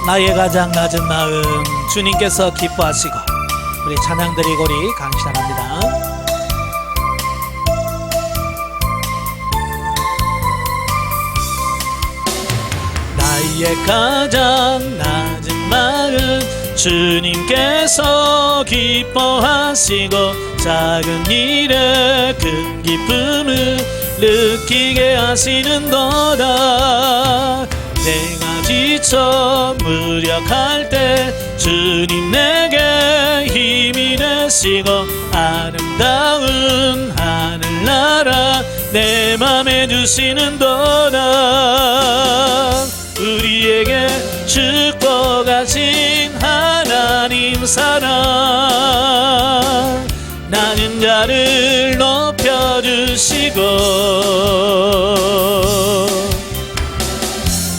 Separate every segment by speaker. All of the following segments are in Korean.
Speaker 1: 나의 가장 낮은 마음 주님께서 기뻐하시고 우리 찬양 드리고 우리 감시합니다. 나의 가장 낮은 마음 주님께서 기뻐하시고 작은 일에 큰 기쁨을 느끼게 하시는도다. 내가 지쳐 무력할 때 주님 내게 힘이 되시고 아름다운 하늘나라 내 맘에 주시는도다. 우리에게 축복하신 하나님 사랑 나는 자를 높여주시고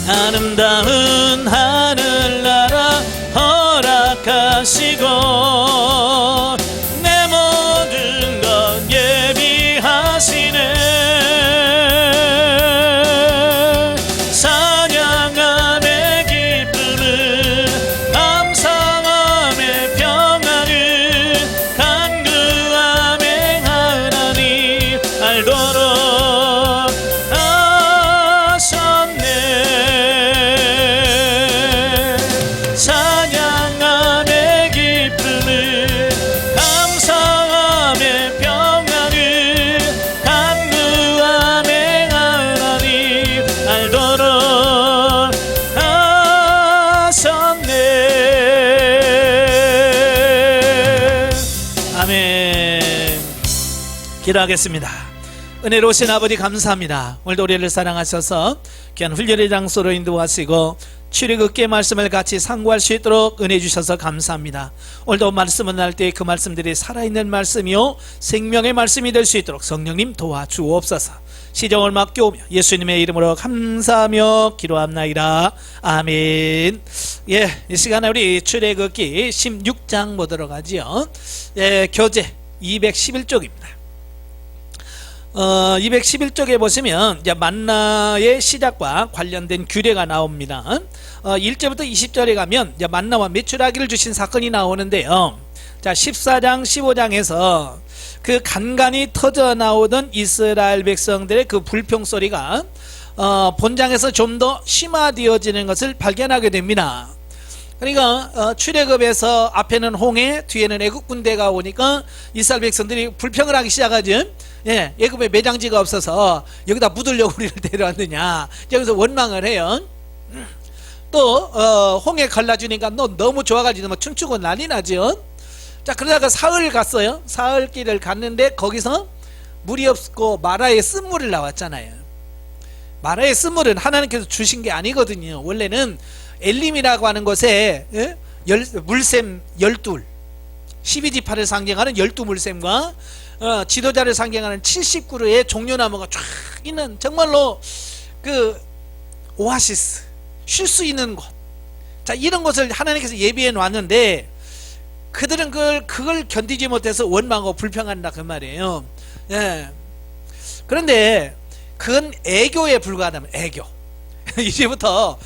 Speaker 1: 아름다운 하늘나라 허락하시고 내 모든 것 예비하시네. 찬양함의 기쁨을 감사함의 평안을 간구함의 하나님 알도록 기도하겠습니다. 은혜로우신 아버지 감사합니다. 오늘도 우리를 사랑하셔서 귀한 훈련의 장소로 인도하시고 출애굽기의 말씀을 같이 상고할 수 있도록 은혜 주셔서 감사합니다. 오늘도 말씀을 할 때 그 말씀들이 살아있는 말씀이요 생명의 말씀이 될 수 있도록 성령님 도와주옵소서. 시정을 맡겨오며 예수님의 이름으로 감사하며 기도합나이다. 아멘. 예, 이 시간에 우리 출애굽기 16장 보도록 하지요. 예, 교재 211쪽입니다. 211쪽에 보시면 이제 만나의 시작과 관련된 규례가 나옵니다. 1절부터 20절에 가면 이제 만나와 메추라기를 주신 사건이 나오는데요. 자, 14장 15장에서 그 간간히 터져 나오던 이스라엘 백성들의 그 불평 소리가 본장에서 좀 더 심화되어지는 것을 발견하게 됩니다. 그러니까 출애굽에서 앞에는 홍해, 뒤에는 애국 군대가 오니까 이스라엘 백성들이 불평을 하기 시작하죠. 예, 애굽에 매장지가 없어서 여기다 묻으려고 우리를 데려왔느냐, 여기서 원망을 해요. 또 홍해 갈라주니까 너 너무 좋아가지고 뭐 춤추고 난리 나죠. 자, 그러다가 사흘 갔어요. 사흘길을 갔는데 거기서 물이 없고 마라의 쓴물을 나왔잖아요. 마라의 쓴물은 하나님께서 주신 게 아니거든요. 원래는 엘림이라고 하는 곳에 물샘 12 12지파를 상징하는 12물샘과 지도자를 상징하는 70그루의 종려나무가 쫙 있는 정말로 그 오아시스, 쉴 수 있는 곳. 자, 이런 곳을 하나님께서 예비해 놨는데 그들은 그걸 견디지 못해서 원망하고 불평한다 그 말이에요. 예. 그런데 그건 애교에 불과하다면 애교. 이제부터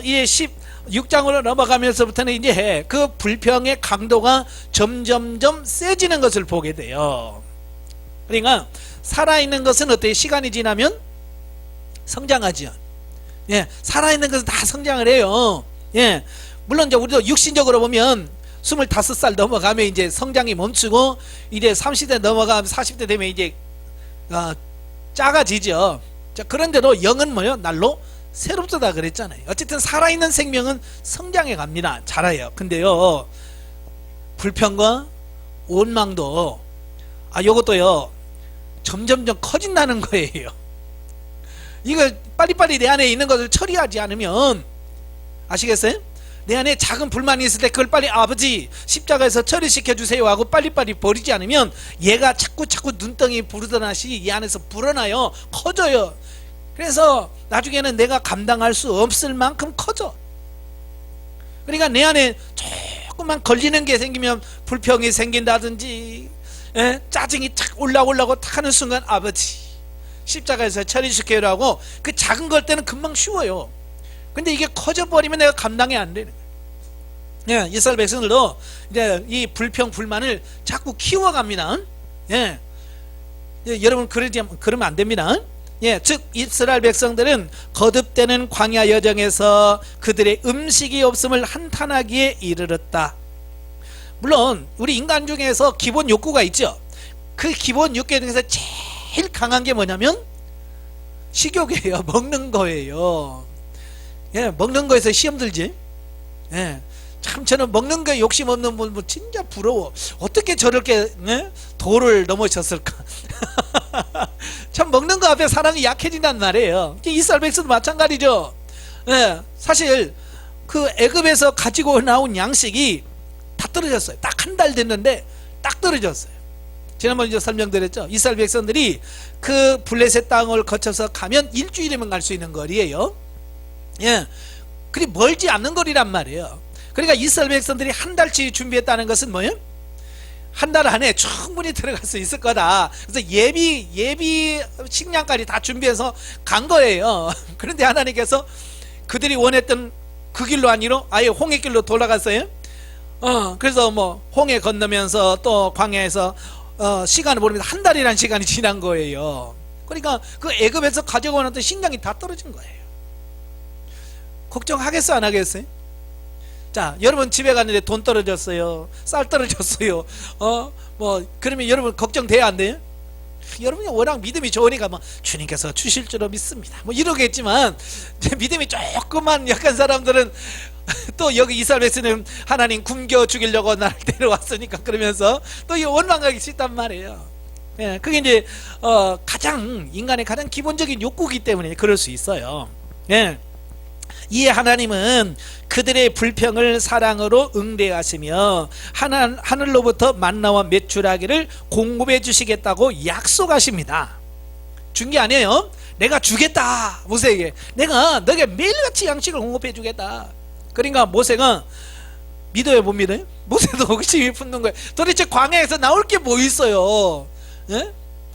Speaker 1: 이 16장으로 넘어가면서부터는 이제 그 불평의 강도가 점점점 세지는 것을 보게 돼요. 그러니까 살아있는 것은 어때요? 시간이 지나면 성장하죠. 예, 살아있는 것은 다 성장을 해요. 예, 물론 이제 우리도 육신적으로 보면 25살 넘어가면 이제 성장이 멈추고 이제 30대 넘어가면 40대 되면 이제 작아지죠. 자, 그런데도 영은 뭐요? 날로 새롭다 그랬잖아요. 어쨌든 살아있는 생명은 성장해 갑니다. 자라요. 근데요, 불평과 원망도 요것도요 점점점 커진다는 거예요. 이거 빨리빨리 내 안에 있는 것을 처리하지 않으면, 아시겠어요? 내 안에 작은 불만이 있을 때 그걸 빨리 아버지 십자가에서 처리시켜 주세요 하고 빨리빨리 버리지 않으면 얘가 자꾸 눈덩이 부르던 하시 이 안에서 불어나요. 커져요. 그래서 나중에는 내가 감당할 수 없을 만큼 커져. 그러니까 내 안에 조금만 걸리는 게 생기면 불평이 생긴다든지 짜증이 착 올라오려고 탁 하는 순간 아버지 십자가에서 처리시켜라고, 그 작은 걸 때는 금방 쉬워요. 근데 이게 커져버리면 내가 감당이 안 되는 거예요. 예, 이스라엘 백성들도 이제 이 불평 불만을 자꾸 키워갑니다. 예, 예, 여러분 그러면 안 됩니다. 예, 즉 이스라엘 백성들은 거듭되는 광야 여정에서 그들의 음식이 없음을 한탄하기에 이르렀다. 물론 우리 인간 중에서 기본 욕구가 있죠. 그 기본 욕구 중에서 제일 강한 게 뭐냐면 식욕이에요. 먹는 거예요. 예, 먹는 거에서 시험 들지. 예, 참 저는 먹는 거에 욕심 없는 분 진짜 부러워. 어떻게 저렇게 도를 넘으셨을까. 참 먹는 거 앞에 사람이 약해진단 말이에요. 이스라엘 백성도 마찬가지죠. 예, 사실 그 애굽에서 가지고 나온 양식이 다 떨어졌어요. 딱 한 달 됐는데 딱 떨어졌어요. 지난번에 이제 설명드렸죠. 이스라엘 백성들이 그 블레셋 땅을 거쳐서 가면 일주일이면 갈 수 있는 거리예요. 예, 그리 멀지 않는 거리란 말이에요. 그러니까 이스라엘 백성들이 한 달치 준비했다는 것은 뭐예요? 한 달 안에 충분히 들어갈 수 있을 거다. 그래서 예비 식량까지 다 준비해서 간 거예요. 그런데 하나님께서 그들이 원했던 그 길로 아니로 아예 홍해길로 돌아갔어요. 그래서 뭐 홍해 건너면서 또 광야에서 시간을 보내면서 한 달이라는 시간이 지난 거예요. 그러니까 그 애굽에서 가져고 왔던 식량이 다 떨어진 거예요. 걱정하겠어 안 하겠어요? 자, 여러분 집에 갔는데 돈 떨어졌어요. 쌀 떨어졌어요. 뭐 그러면 여러분 걱정돼야 안 돼요? 여러분이 워낙 믿음이 좋으니까 뭐 주님께서 주실 줄로 믿습니다. 뭐 이러겠지만 믿음이 조금만 약한 사람들은 또 여기 이스라엘 백성은 하나님 굶겨 죽이려고 나를 데려왔으니까 그러면서 또 이 원망하기 싫단 말이에요. 예, 그게 이제 가장 인간의 가장 기본적인 욕구이기 때문에 그럴 수 있어요. 예. 이에 하나님은 그들의 불평을 사랑으로 응대하시며 하늘로부터 만나와 메추라기를 공급해 주시겠다고 약속하십니다. 준 게 아니에요. 내가 주겠다. 모세에게 내가 너에게 매일같이 양식을 공급해 주겠다. 그러니까 모세가 믿어요 못 믿어요? 모세도 의심이 붙는 거예요. 도대체 광야에서 나올 게 뭐 있어요? 예?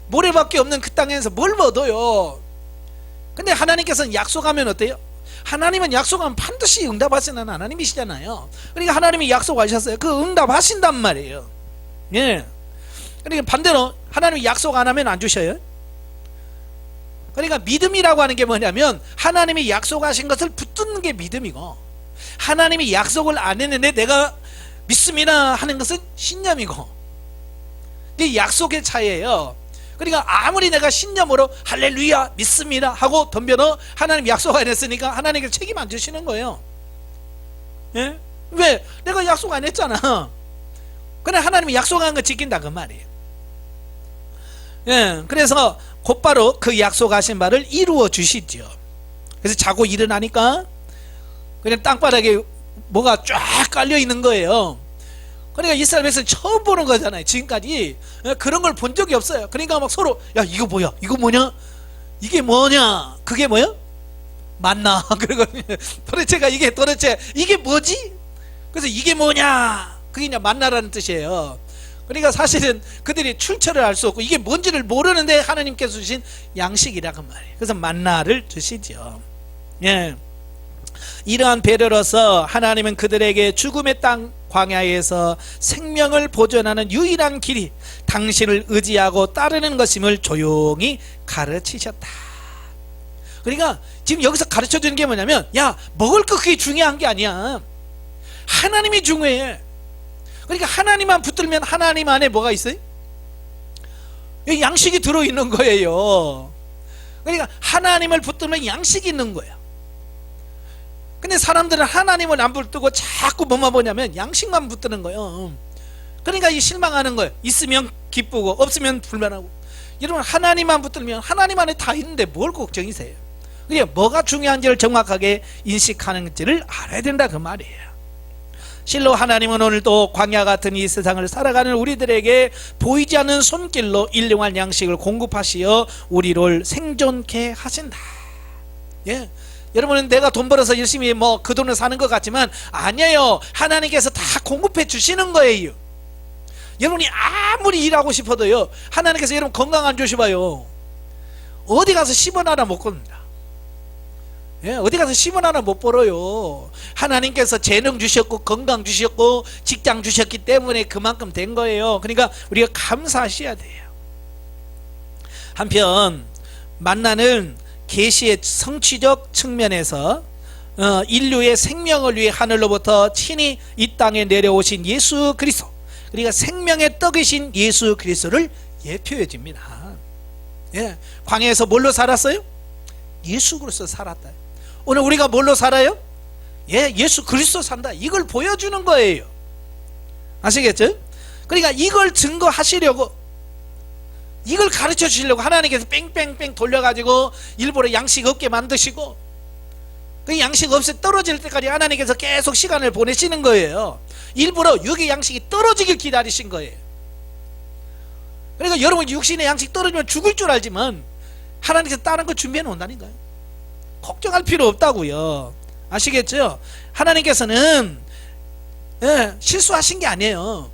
Speaker 1: 모래밖에 없는 그 땅에서 뭘 얻어요? 근데 하나님께서는 약속하면 어때요? 하나님은 약속하면 반드시 응답하시는 하나님이시잖아요. 그러니까 하나님이 약속하셨어요. 그 응답하신단 말이에요. 예. 그러니까 반대로 하나님이 약속 안 하면 안 주셔요. 그러니까 믿음이라고 하는 게 뭐냐면 하나님이 약속하신 것을 붙드는 게 믿음이고, 하나님이 약속을 안 했는데 내가 믿습니다 하는 것은 신념이고, 이게 약속의 차이예요. 그러니까 아무리 내가 신념으로 할렐루야 믿습니다 하고 덤벼도 하나님 약속 안 했으니까 하나님께 책임 안 지시는 거예요. 예? 왜? 내가 약속 안 했잖아. 그래 하나님이 약속한 거 지킨다 그 말이에요. 예, 그래서 곧바로 그 약속하신 바를 이루어 주시죠. 그래서 자고 일어나니까 그냥 땅바닥에 뭐가 쫙 깔려 있는 거예요. 그러니까 이스라엘 백성 처음 보는 거잖아요. 지금까지 그런 걸 본 적이 없어요. 그러니까 막 서로 야 이거 뭐야? 이거 뭐냐? 이게 뭐냐? 그게 뭐야? 만나. 그리고 도대체 이게 뭐지? 그래서 이게 뭐냐? 그게 이제 만나라는 뜻이에요. 그러니까 사실은 그들이 출처를 알 수 없고 이게 뭔지를 모르는데 하나님께서 주신 양식이라고 말이에요. 그래서 만나를 주시죠. 예. 이러한 배려로서 하나님은 그들에게 죽음의 땅 광야에서 생명을 보존하는 유일한 길이 당신을 의지하고 따르는 것임을 조용히 가르치셨다. 그러니까 지금 여기서 가르쳐 주는 게 뭐냐면, 야 먹을 거 그게 중요한 게 아니야. 하나님이 중요해. 그러니까 하나님만 붙들면 하나님 안에 뭐가 있어요? 양식이 들어있는 거예요. 그러니까 하나님을 붙들면 양식이 있는 거예요. 근데 사람들은 하나님을 안 붙들고 자꾸 뭐만 보냐면 양식만 붙드는 거예요. 그러니까 이 실망하는 거예요. 있으면 기쁘고 없으면 불만하고. 여러분 하나님만 붙들면 하나님 안에 다 있는데 뭘 걱정이세요? 그게 뭐가 중요한지를 정확하게 인식하는지를 알아야 된다 그 말이에요. 실로 하나님은 오늘도 광야 같은 이 세상을 살아가는 우리들에게 보이지 않는 손길로 일용할 양식을 공급하시어 우리를 생존케 하신다. 예. 여러분은 내가 돈 벌어서 열심히 뭐 그 돈을 사는 것 같지만 아니에요. 하나님께서 다 공급해 주시는 거예요. 여러분이 아무리 일하고 싶어도요, 하나님께서 여러분 건강 안 주셔봐요, 어디 가서 10원 하나 못 겁니다. 예, 어디 가서 10원 하나 못 벌어요. 하나님께서 재능 주셨고 건강 주셨고 직장 주셨기 때문에 그만큼 된 거예요. 그러니까 우리가 감사하셔야 돼요. 한편 만나는 계시의 성취적 측면에서 인류의 생명을 위해 하늘로부터 친히 이 땅에 내려오신 예수 그리스도, 그러니까 생명의 떡이신 예수 그리스도를 예표해 줍니다. 예, 광야에서 뭘로 살았어요? 예수 그리스도 살았다. 오늘 우리가 뭘로 살아요? 예, 예수 그리스도 산다. 이걸 보여주는 거예요. 아시겠죠? 그러니까 이걸 증거하시려고, 이걸 가르쳐 주시려고 하나님께서 뺑뺑뺑 돌려가지고 일부러 양식 없게 만드시고, 그 양식 없이 떨어질 때까지 하나님께서 계속 시간을 보내시는 거예요. 일부러 육의 양식이 떨어지길 기다리신 거예요. 그러니까 여러분 육신의 양식 떨어지면 죽을 줄 알지만 하나님께서 다른 거 준비해 놓는다니까요. 걱정할 필요 없다고요. 아시겠죠? 하나님께서는 실수하신 게 아니에요.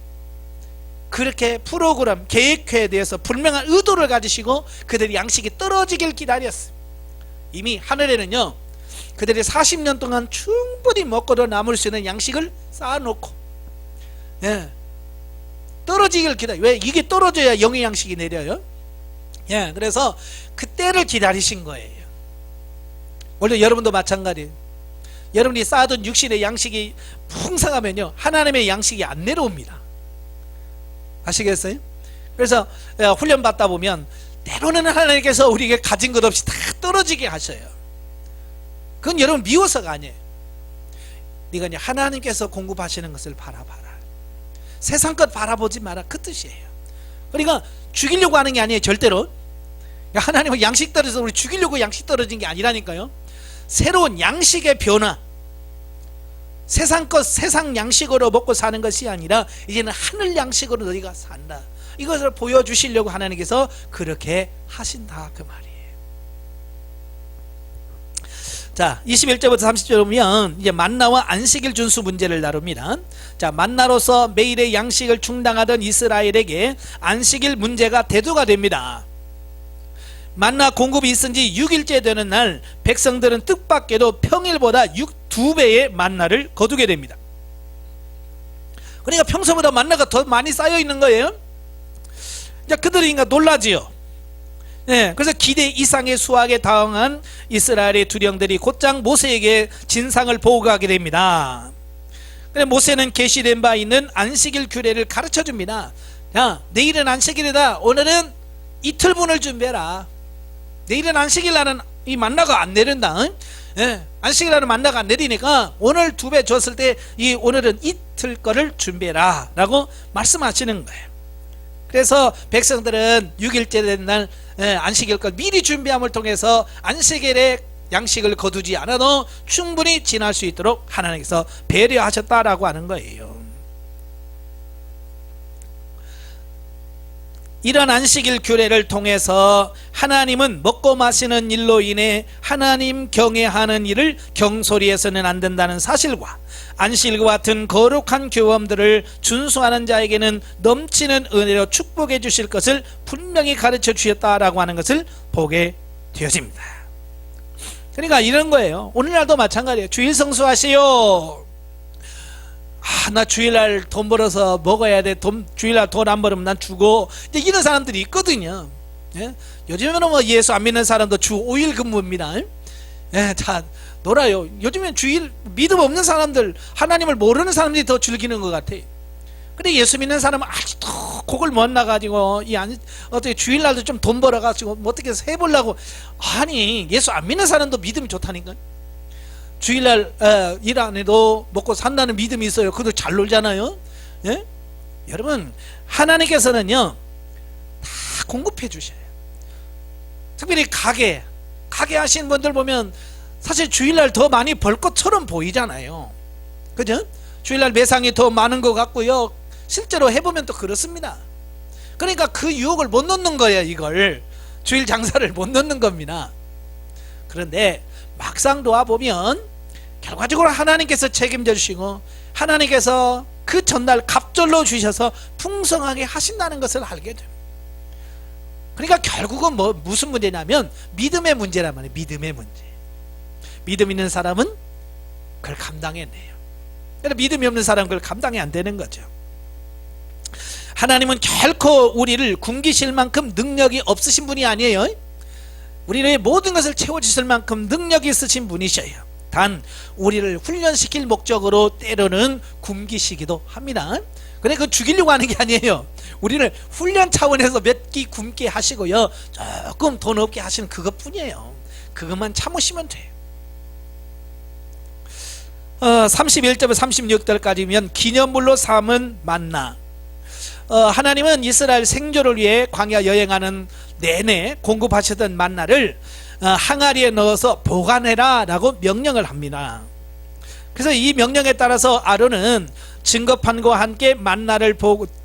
Speaker 1: 그렇게 프로그램, 계획회에 대해서 분명한 의도를 가지시고 그들이 양식이 떨어지길 기다렸어요. 이미 하늘에는요, 그들이 40년 동안 충분히 먹고도 남을 수 있는 양식을 쌓아놓고, 떨어지길 기다려. 왜? 이게 떨어져야 영의 양식이 내려요. 그래서 그때를 기다리신 거예요. 원래 여러분도 마찬가지예요. 여러분이 쌓아둔 육신의 양식이 풍성하면요, 하나님의 양식이 안 내려옵니다. 아시겠어요? 그래서 훈련 받다 보면 때로는 하나님께서 우리에게 가진 것 없이 다 떨어지게 하셔요. 그건 여러분 미워서가 아니에요. 네가 이제 하나님께서 공급하시는 것을 바라봐라. 세상 것 바라보지 마라, 그 뜻이에요. 그러니까 죽이려고 하는 게 아니에요, 절대로. 하나님은 양식 떨어져서 우리 죽이려고 양식 떨어진 게 아니라니까요. 새로운 양식의 변화, 세상 것, 세상 양식으로 먹고 사는 것이 아니라 이제는 하늘 양식으로 너희가 산다, 이것을 보여주시려고 하나님께서 그렇게 하신다, 그 말이에요. 자, 21절부터 30절 보면 이제 만나와 안식일 준수 문제를 다룹니다. 자, 만나로서 매일의 양식을 충당하던 이스라엘에게 안식일 문제가 대두가 됩니다. 만나 공급이 있은 지 6일째 되는 날 백성들은 뜻밖에도 평일보다 2배의 만나를 거두게 됩니다. 그러니까 평소보다 만나가 더 많이 쌓여 있는 거예요. 이제 그들이 놀라지요. 그래서 기대 이상의 수확에 당황한 이스라엘의 두령들이 곧장 모세에게 진상을 보고하게 됩니다. 그래서 모세는 계시된 바 있는 안식일 규례를 가르쳐 줍니다. 야, 내일은 안식일이다. 오늘은 이틀분을 준비해라. 내일은 안식일 날은 이 만나가 안 내린다. 안식일 날은 만나가 안 내리니까 오늘 2배 줬을 때 이 오늘은 이틀 거를 준비해라 라고 말씀하시는 거예요. 그래서 백성들은 6일째 된 날 안식일 걸 미리 준비함을 통해서 안식일에 양식을 거두지 않아도 충분히 지날 수 있도록 하나님께서 배려하셨다라고 하는 거예요. 이런 안식일 규례를 통해서 하나님은 먹고 마시는 일로 인해 하나님 경외하는 일을 경솔히해서는 안 된다는 사실과 안식일과 같은 거룩한 규범들을 준수하는 자에게는 넘치는 은혜로 축복해 주실 것을 분명히 가르쳐 주셨다라고 하는 것을 보게 되어집니다. 그러니까 이런 거예요. 오늘날도 마찬가지예요. 주일 성수하세요. 나 주일날 돈 벌어서 먹어야 돼. 주일날 돈 안 벌으면 난 죽어. 이제 이런 사람들이 있거든요. 요즘에는 뭐 예수 안 믿는 사람도 주 5일 근무입니다. 자, 놀아요. 요즘엔 주일 믿음 없는 사람들, 하나님을 모르는 사람들이 더 즐기는 것 같아요. 근데 예수 믿는 사람은 아직도 그걸 못 나가지고 어떻게 주일날도 좀 돈 벌어가지고 뭐 어떻게 해서 해보려고. 아니, 예수 안 믿는 사람도 믿음이 좋다니까. 주일날 일 안 해도 먹고 산다는 믿음이 있어요. 그것도 잘 놀잖아요. 여러분, 하나님께서는요 다 공급해 주셔요. 특별히 가게 하시는 분들 보면 사실 주일날 더 많이 벌 것처럼 보이잖아요. 그죠? 주일날 매상이 더 많은 것 같고요. 실제로 해보면 또 그렇습니다. 그러니까 그 유혹을 못 놓는 거예요. 이걸 주일 장사를 못 놓는 겁니다. 그런데 막상 놓아보면 결과적으로 하나님께서 책임져 주시고 하나님께서 그 전날 갑절로 주셔서 풍성하게 하신다는 것을 알게 됩니다. 그러니까 결국은 무슨 문제냐면 믿음의 문제란 말이에요. 믿음의 문제. 믿음 있는 사람은 그걸 감당해내요. 믿음이 없는 사람은 그걸 감당이 안 되는 거죠. 하나님은 결코 우리를 굶기실 만큼 능력이 없으신 분이 아니에요. 우리의 모든 것을 채워주실 만큼 능력이 있으신 분이셔요. 단 우리를 훈련시킬 목적으로 때로는 굶기시기도 합니다. 근데 그건 죽이려고 하는 게 아니에요. 우리를 훈련 차원에서 몇 끼 굶게 하시고요, 조금 돈 없게 하시는 그것뿐이에요. 그것만 참으시면 돼요. 31절부터 36절까지면 기념물로 삼은 만나. 하나님은 이스라엘 생존을 위해 광야 여행하는 내내 공급하시던 만나를 항아리에 넣어서 보관해라 라고 명령을 합니다. 그래서 이 명령에 따라서 아론은 증거판과 함께 만나를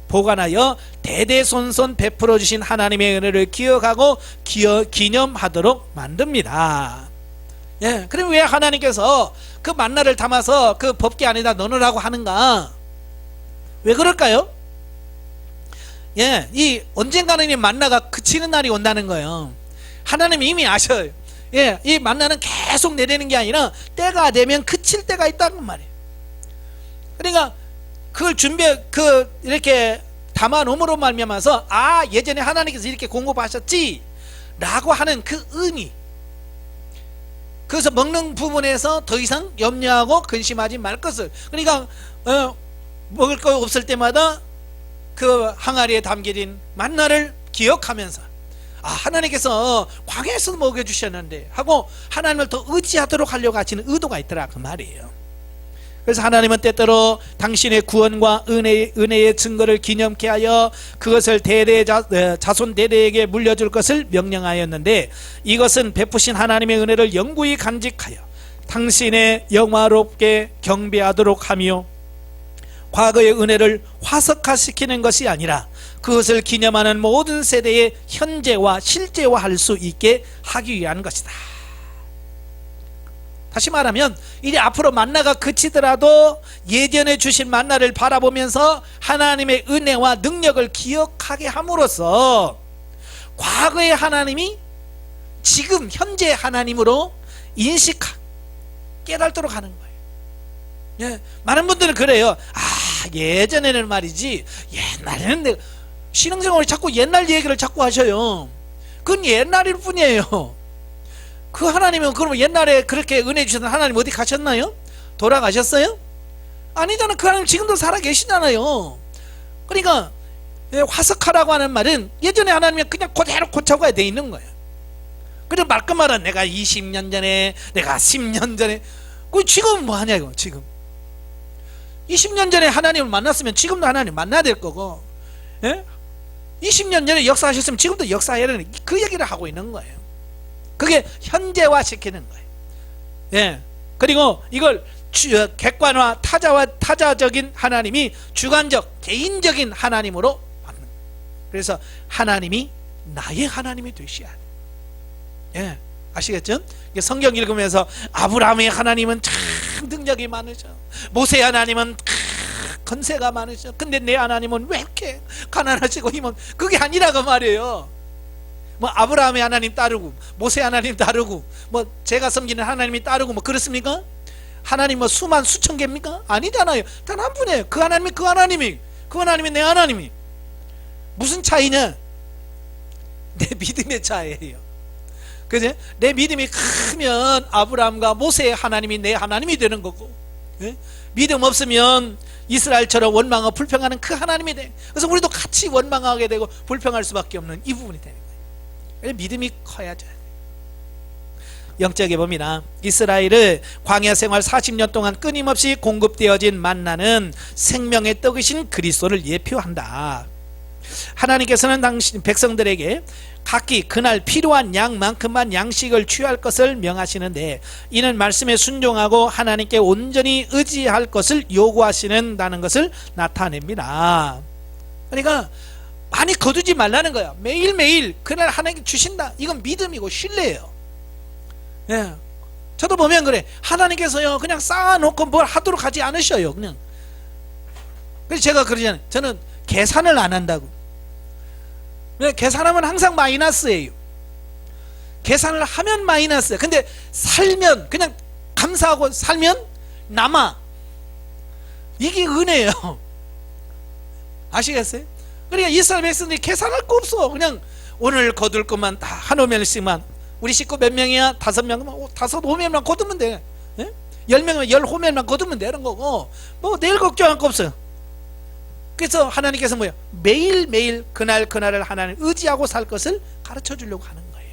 Speaker 1: 보관하여 대대손손 베풀어 주신 하나님의 은혜를 기억하고 기념하도록 만듭니다. 예, 그럼 왜 하나님께서 그 만나를 담아서 그 법궤 안에다 넣으라고 하는가? 왜 그럴까요? 예, 이 언젠가는 이 만나가 그치는 날이 온다는 거예요. 하나님이 이미 아셔요. 예, 이 만나는 계속 내리는 게 아니라 때가 되면 그칠 때가 있다는 말이에요. 그러니까 그걸 이렇게 담아 놓음으로 말미암아서 예전에 하나님께서 이렇게 공급하셨지 라고 하는 그 의미. 그래서 먹는 부분에서 더 이상 염려하고 근심하지 말 것을. 그러니까 먹을 거 없을 때마다 그 항아리에 담겨진 만나를 기억하면서 하나님께서 광야에서 먹여주셨는데 하고 하나님을 더 의지하도록 하려고 하시는 의도가 있더라 그 말이에요. 그래서 하나님은 때때로 당신의 구원과 은혜의 증거를 기념케 하여 그것을 자손 대대에게 물려줄 것을 명령하였는데, 이것은 베푸신 하나님의 은혜를 영구히 간직하여 당신의 영화롭게 경배하도록 하며 과거의 은혜를 화석화시키는 것이 아니라 그것을 기념하는 모든 세대의 현재와 실제화할 수 있게 하기 위한 것이다. 다시 말하면 이제 앞으로 만나가 그치더라도 예전에 주신 만나를 바라보면서 하나님의 은혜와 능력을 기억하게 함으로써 과거의 하나님이 지금 현재 하나님으로 깨닫도록 하는 거예요. 예, 많은 분들은 그래요. 예전에는 말이지, 옛날에는 내가 신앙생활을 자꾸 옛날 얘기를 자꾸 하셔요. 그건 옛날일 뿐이에요. 그 하나님은 그러면 옛날에 그렇게 은혜 주셨던 하나님 어디 가셨나요? 돌아가셨어요? 아니잖아. 그 하나님 지금도 살아 계시잖아요. 그러니까 화석하라고 하는 말은 예전에 하나님이 그냥 그대로 고쳐가야 돼 있는 거예요. 그래서 말끝말은 내가 20년 전에, 내가 10년 전에, 그 지금 뭐 하냐고. 지금 20년 전에 하나님을 만났으면 지금도 하나님 만나야 될 거고, 20년 전에 역사하셨으면 지금도 역사해야 되는, 그 얘기를 하고 있는 거예요. 그게 현재화 시키는 거예요. 예. 그리고 이걸 객관화, 타자적인 하나님이 주관적, 개인적인 하나님으로 받는 거예요. 그래서 하나님이 나의 하나님이 되셔야 돼요. 예. 아시겠죠? 성경 읽으면서 아브라함의 하나님은 참 능력이 많으셔, 모세의 하나님은 건세가 많으셔, 근데 내 하나님은 왜 이렇게 가난하시고 힘은, 그게 아니라고 말이에요. 뭐 아브라함의 하나님 따르고 모세 하나님 따르고 뭐 제가 섬기는 하나님이 따르고 뭐 그렇습니까? 하나님 뭐 수천 개입니까? 아니잖아요. 단 한 분이에요. 그 하나님이 그 하나님이 내 하나님이. 무슨 차이냐? 내 믿음의 차이예요. 그죠? 내 믿음이 크면 아브라함과 모세의 하나님이 내 하나님이 되는 거고, 믿음 없으면 이스라엘처럼 원망하고 불평하는 그 하나님이 돼. 그래서 우리도 같이 원망하게 되고 불평할 수밖에 없는 이 부분이 되는 거예요. 믿음이 커야죠. 영적에 봅니다. 이스라엘의 광야 생활 40년 동안 끊임없이 공급되어진 만나는 생명의 떡이신 그리스도를 예표한다. 하나님께서는 당신 백성들에게 각기 그날 필요한 양만큼만 양식을 취할 것을 명하시는데, 이는 말씀에 순종하고 하나님께 온전히 의지할 것을 요구하시는다는 것을 나타냅니다. 그러니까 많이 거두지 말라는 거야. 매일매일 그날 하나님께 주신다. 이건 믿음이고 신뢰예요. 예. 저도 보면 그래. 하나님께서요 그냥 쌓아놓고 뭘 하도록 하지 않으셔요. 그냥. 그래서 제가 그러잖아요. 저는 계산을 안 한다고. 계산하면 항상 마이너스예요. 계산을 하면 마이너스예요. 근데 살면 그냥 감사하고 살면 남아. 이게 은혜예요. 아시겠어요? 그러니까 이스라엘 백성들이 계산할 거 없어. 그냥 오늘 거둘 것만 다 한 호멜씩만. 우리 식구 몇 명이야? 5명, 5호멜만 거두면 돼. 예? 10명이면 10호멜만 거두면 되는 거고, 뭐 내일 걱정할 거 없어요. 그래서 하나님께서 뭐예요? 매일매일 그날을 하나님 의지하고 살 것을 가르쳐 주려고 하는 거예요.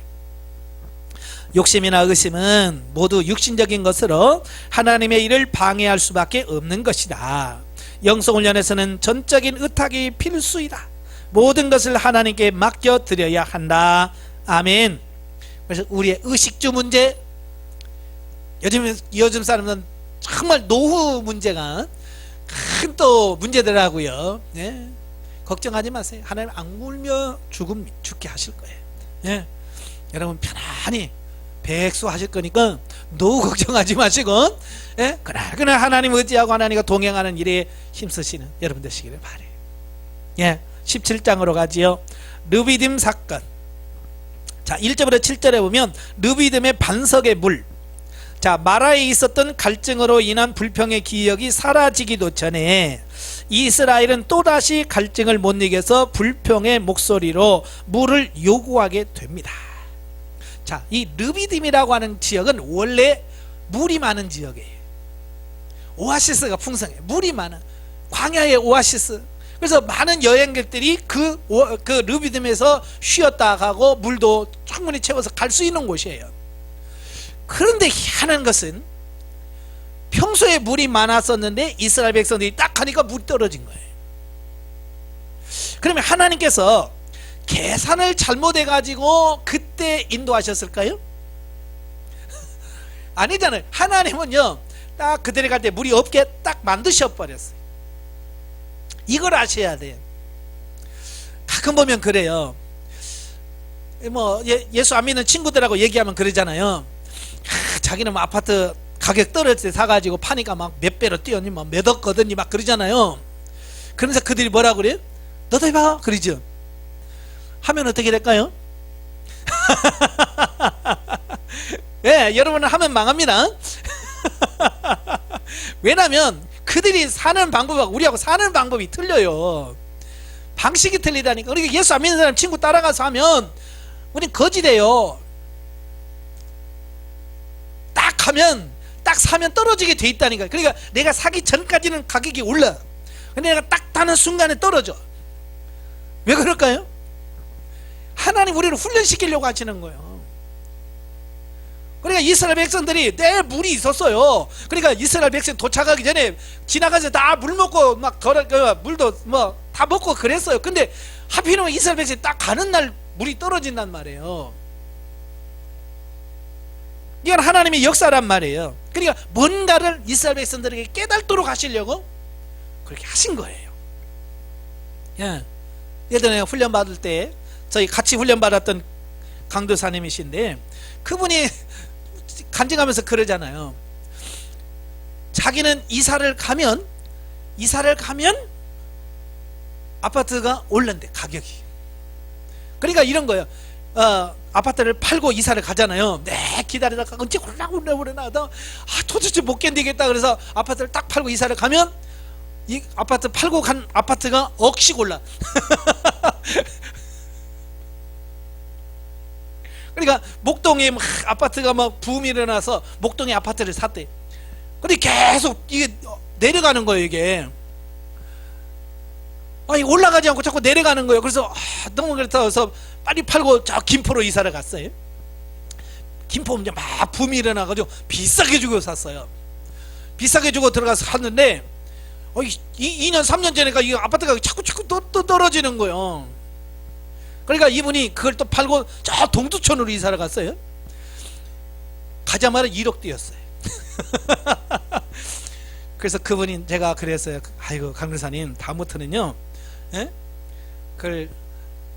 Speaker 1: 욕심이나 의심은 모두 육신적인 것으로 하나님의 일을 방해할 수밖에 없는 것이다. 영성훈련에서는 전적인 의탁이 필수이다. 모든 것을 하나님께 맡겨드려야 한다. 아멘. 그래서 우리의 의식주 문제, 요즘 사람은 정말 노후 문제가 큰 또 문제더라고요. 예. 걱정하지 마세요. 하나님 악물며 죽게 하실 거예요. 예. 여러분 편안히 백수하실 거니까 노후 걱정하지 마시고, 예? 그날 하나님 의지하고 하나님과 동행하는 일에 힘쓰시는 여러분 되시기를 바래요. 예. 17장으로 가지요. 르비딤 사건. 자, 1절부터 7절에 보면 르비딤의 반석의 물. 자, 마라에 있었던 갈증으로 인한 불평의 기억이 사라지기도 전에 이스라엘은 또다시 갈증을 못 이겨서 불평의 목소리로 물을 요구하게 됩니다. 자, 이 르비딤이라고 하는 지역은 원래 물이 많은 지역이에요. 오아시스가 풍성해. 물이 많아. 광야의 오아시스. 그래서 많은 여행객들이 그 르비딤에서 쉬었다 가고 물도 충분히 채워서 갈 수 있는 곳이에요. 그런데 희한한 것은 평소에 물이 많았었는데 이스라엘 백성들이 딱 가니까 물이 떨어진 거예요. 그러면 하나님께서 계산을 잘못해 가지고 그때 인도하셨을까요? 아니잖아요. 하나님은요, 딱 그들이 갈 때 물이 없게 딱 만드셔 버렸어요. 이걸 아셔야 돼요. 가끔 보면 그래요. 뭐 예수 안 믿는 친구들하고 얘기하면 그러잖아요. 자기는 뭐 아파트 가격 떨어질 때 사가지고 파니까 막 몇 배로 뛰었니, 막 몇 억 거든니 막 그러잖아요. 그러면서 그들이 뭐라 그래요? 너도 해봐 그러죠. 하면 어떻게 될까요? 예, 여러분은 하면 망합니다. 왜냐면 그들이 사는 방법하고 우리하고 사는 방법이 틀려요. 방식이 틀리다니까. 그러니까 예수 안 믿는 사람 친구 따라가서 하면 우린 거지돼요. 딱 하면 딱 사면 떨어지게 돼 있다니까. 그러니까 내가 사기 전까지는 가격이 올라. 근데 내가 딱 타는 순간에 떨어져. 왜 그럴까요? 하나님 우리를 훈련시키려고 하시는 거예요. 그러니까 이스라엘 백성들이 내 물이 있었어요. 그러니까 이스라엘 백성 도착하기 전에 지나가서 다 물 먹고 막 물도 뭐 다 먹고 그랬어요. 근데 하필이면 이스라엘 백성이 딱 가는 날 물이 떨어진단 말이에요. 이건 하나님의 역사란 말이에요. 그러니까 뭔가를 이스라엘 백성들에게 깨닫도록 하시려고 그렇게 하신 거예요. 예. 예전에 훈련 받을 때 저희 같이 훈련 받았던 강도사님이신데 그분이 간증하면서 그러잖아요. 자기는 이사를 가면 아파트가 올른대, 가격이. 그러니까 이런 거예요. 아파트를 팔고 이사를 가잖아요. 네, 기다리다가 언제 올라오나 도대체 못 견디겠다. 그래서 아파트를 딱 팔고 이사를 가면 이 아파트 팔고 간 아파트가 억씩 올라. 그러니까 목동에 막 아파트가 막 붐이 일어나서 목동에 아파트를 샀대. 근데 계속 이게 내려가는 거예요, 이게. 아니, 올라가지 않고 자꾸 내려가는 거예요. 그래서 너무 그렇다서 빨리 팔고 저 김포로 이사를 갔어요. 김포 이제 막 붐이 일어나가지고 비싸게 주고 샀어요. 비싸게 주고 들어가서 샀는데 2년 3년 전에 이 아파트가 자꾸 또 떨어지는 거예요. 그러니까 이분이 그걸 또 팔고 저 동두천으로 이사를 갔어요. 가자마자 1억 뛰었어요. 그래서 그분이 제가 그랬어요. 아이고 강도사님, 다음부터는요, 예? 그걸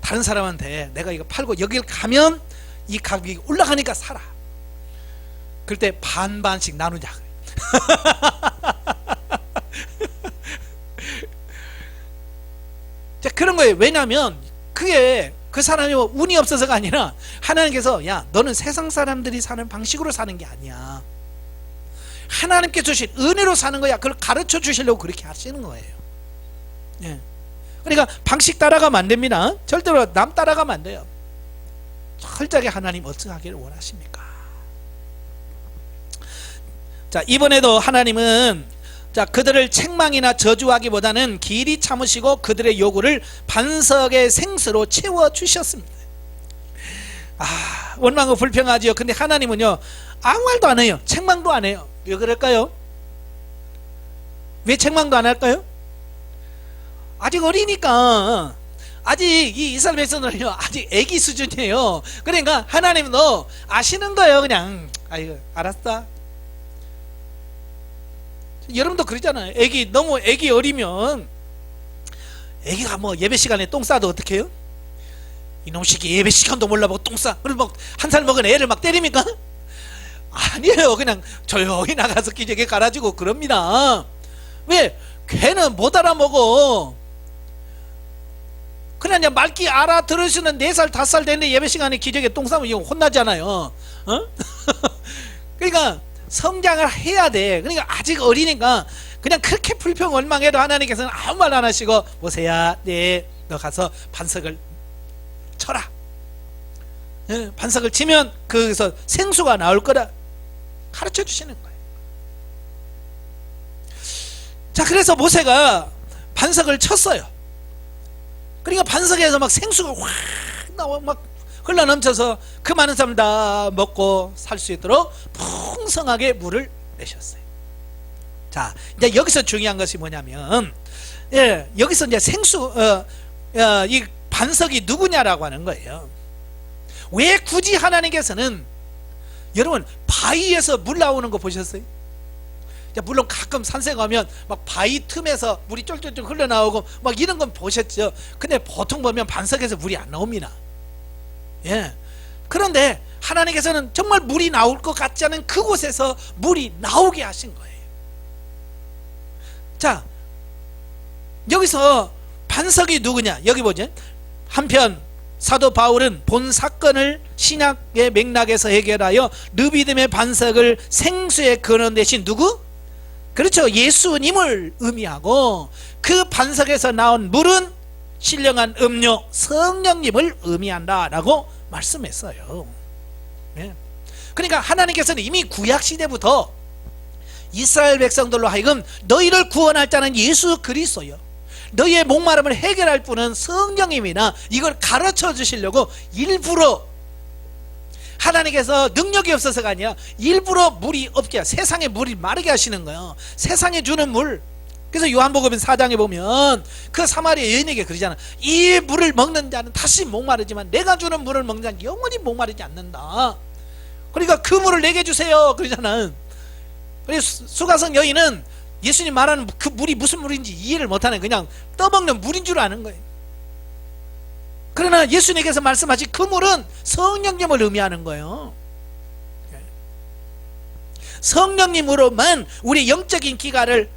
Speaker 1: 다른 사람한테 내가 이거 팔고 여길 가면 이 가격이 올라가니까 사라. 그럴 때 반반씩 나누자. 자, 그런 거예요. 왜냐하면 그게 그 사람이 운이 없어서가 아니라 하나님께서 야, 너는 세상 사람들이 사는 방식으로 사는 게 아니야. 하나님께 주신 은혜로 사는 거야. 그걸 가르쳐 주시려고 그렇게 하시는 거예요. 예. 그러니까 방식 따라가면 안 됩니다. 절대로 남 따라가면 안 돼요. 철저하게 하나님 어떻게 하기를 원하십니까? 자, 이번에도 하나님은 자, 그들을 책망이나 저주하기보다는 길이 참으시고 그들의 요구를 반석의 생수로 채워 주셨습니다. 원망하고 불평하지요. 근데 하나님은요, 아무 말도 안 해요. 책망도 안 해요. 왜 그럴까요? 왜 책망도 안 할까요? 아직 어리니까. 아직 이 이스라엘 백성들은요, 아직 애기 수준이에요. 그러니까 하나님도 아시는 거예요. 그냥 아이고 알았어. 여러분도 그러잖아요. 애기 너무 애기 어리면, 애기가 뭐 예배 시간에 똥 싸도 어떻게 해요? 이놈 새끼 예배 시간도 몰라보고 똥 싸. 그럼 막 한 살 먹은 애를 막 때립니까? 아니에요. 그냥 조용히 나가서 기저귀 갈아주고 그럽니다. 왜? 걔는 못 알아먹어. 그냥 이제 말귀 알아들으시는 4살 5살 됐는데 예배 시간에 기저귀 똥 싸면 이거 혼나잖아요. 어? 그러니까 성장을 해야 돼. 그러니까 아직 어리니까 그냥 그렇게 불평 원망해도 하나님께서는 아무 말 안 하시고, 모세야, 네, 너 가서 반석을 쳐라. 예, 반석을 치면 거기서 생수가 나올 거라 가르쳐 주시는 거예요. 자, 그래서 모세가 반석을 쳤어요. 그러니까 반석에서 막 생수가 확 나와, 막 흘러 넘쳐서 그 많은 사람 다 먹고 살 수 있도록 풍성하게 물을 내셨어요. 자, 이제 여기서 중요한 것이 뭐냐면, 예, 여기서 이제 생수, 이 반석이 누구냐라고 하는 거예요. 왜 굳이 하나님께서는, 여러분 바위에서 물 나오는 거 보셨어요? 물론 가끔 산세 가면 막 바위 틈에서 물이 쫄쫄쫄 흘러나오고 막 이런 건 보셨죠. 근데 보통 보면 반석에서 물이 안 나옵니다. 예. 그런데 하나님께서는 정말 물이 나올 것 같지 않은 그곳에서 물이 나오게 하신 거예요. 자, 여기서 반석이 누구냐? 여기 보죠. 한편 사도 바울은 본 사건을 신약의 맥락에서 해결하여 르비딤의 반석을 생수의 근원 대신 누구? 그렇죠, 예수님을 의미하고, 그 반석에서 나온 물은 신령한 음료 성령님을 의미한다 라고 말씀했어요. 예. 그러니까 하나님께서는 이미 구약시대부터 이스라엘 백성들로 하여금 너희를 구원할 자는 예수 그리스도요, 너희의 목마름을 해결할 분은 성령님이나, 이걸 가르쳐 주시려고 일부러 하나님께서 능력이 없어서가 아니라 일부러 물이 없게, 세상에 물이 마르게 하시는 거예요. 세상에 주는 물. 그래서 요한복음 4장에 보면 그 사마리아 여인에게 그러잖아. 이 물을 먹는 자는 다시 목마르지만 내가 주는 물을 먹는 자는 영원히 목마르지 않는다. 그러니까 그 물을 내게 주세요 그러잖아. 그래서 수가성 여인은 예수님 말하는 그 물이 무슨 물인지 이해를 못하는, 그냥 떠먹는 물인 줄 아는 거예요. 그러나 예수님께서 말씀하신 그 물은 성령님을 의미하는 거예요. 성령님으로만 우리 영적인 기가를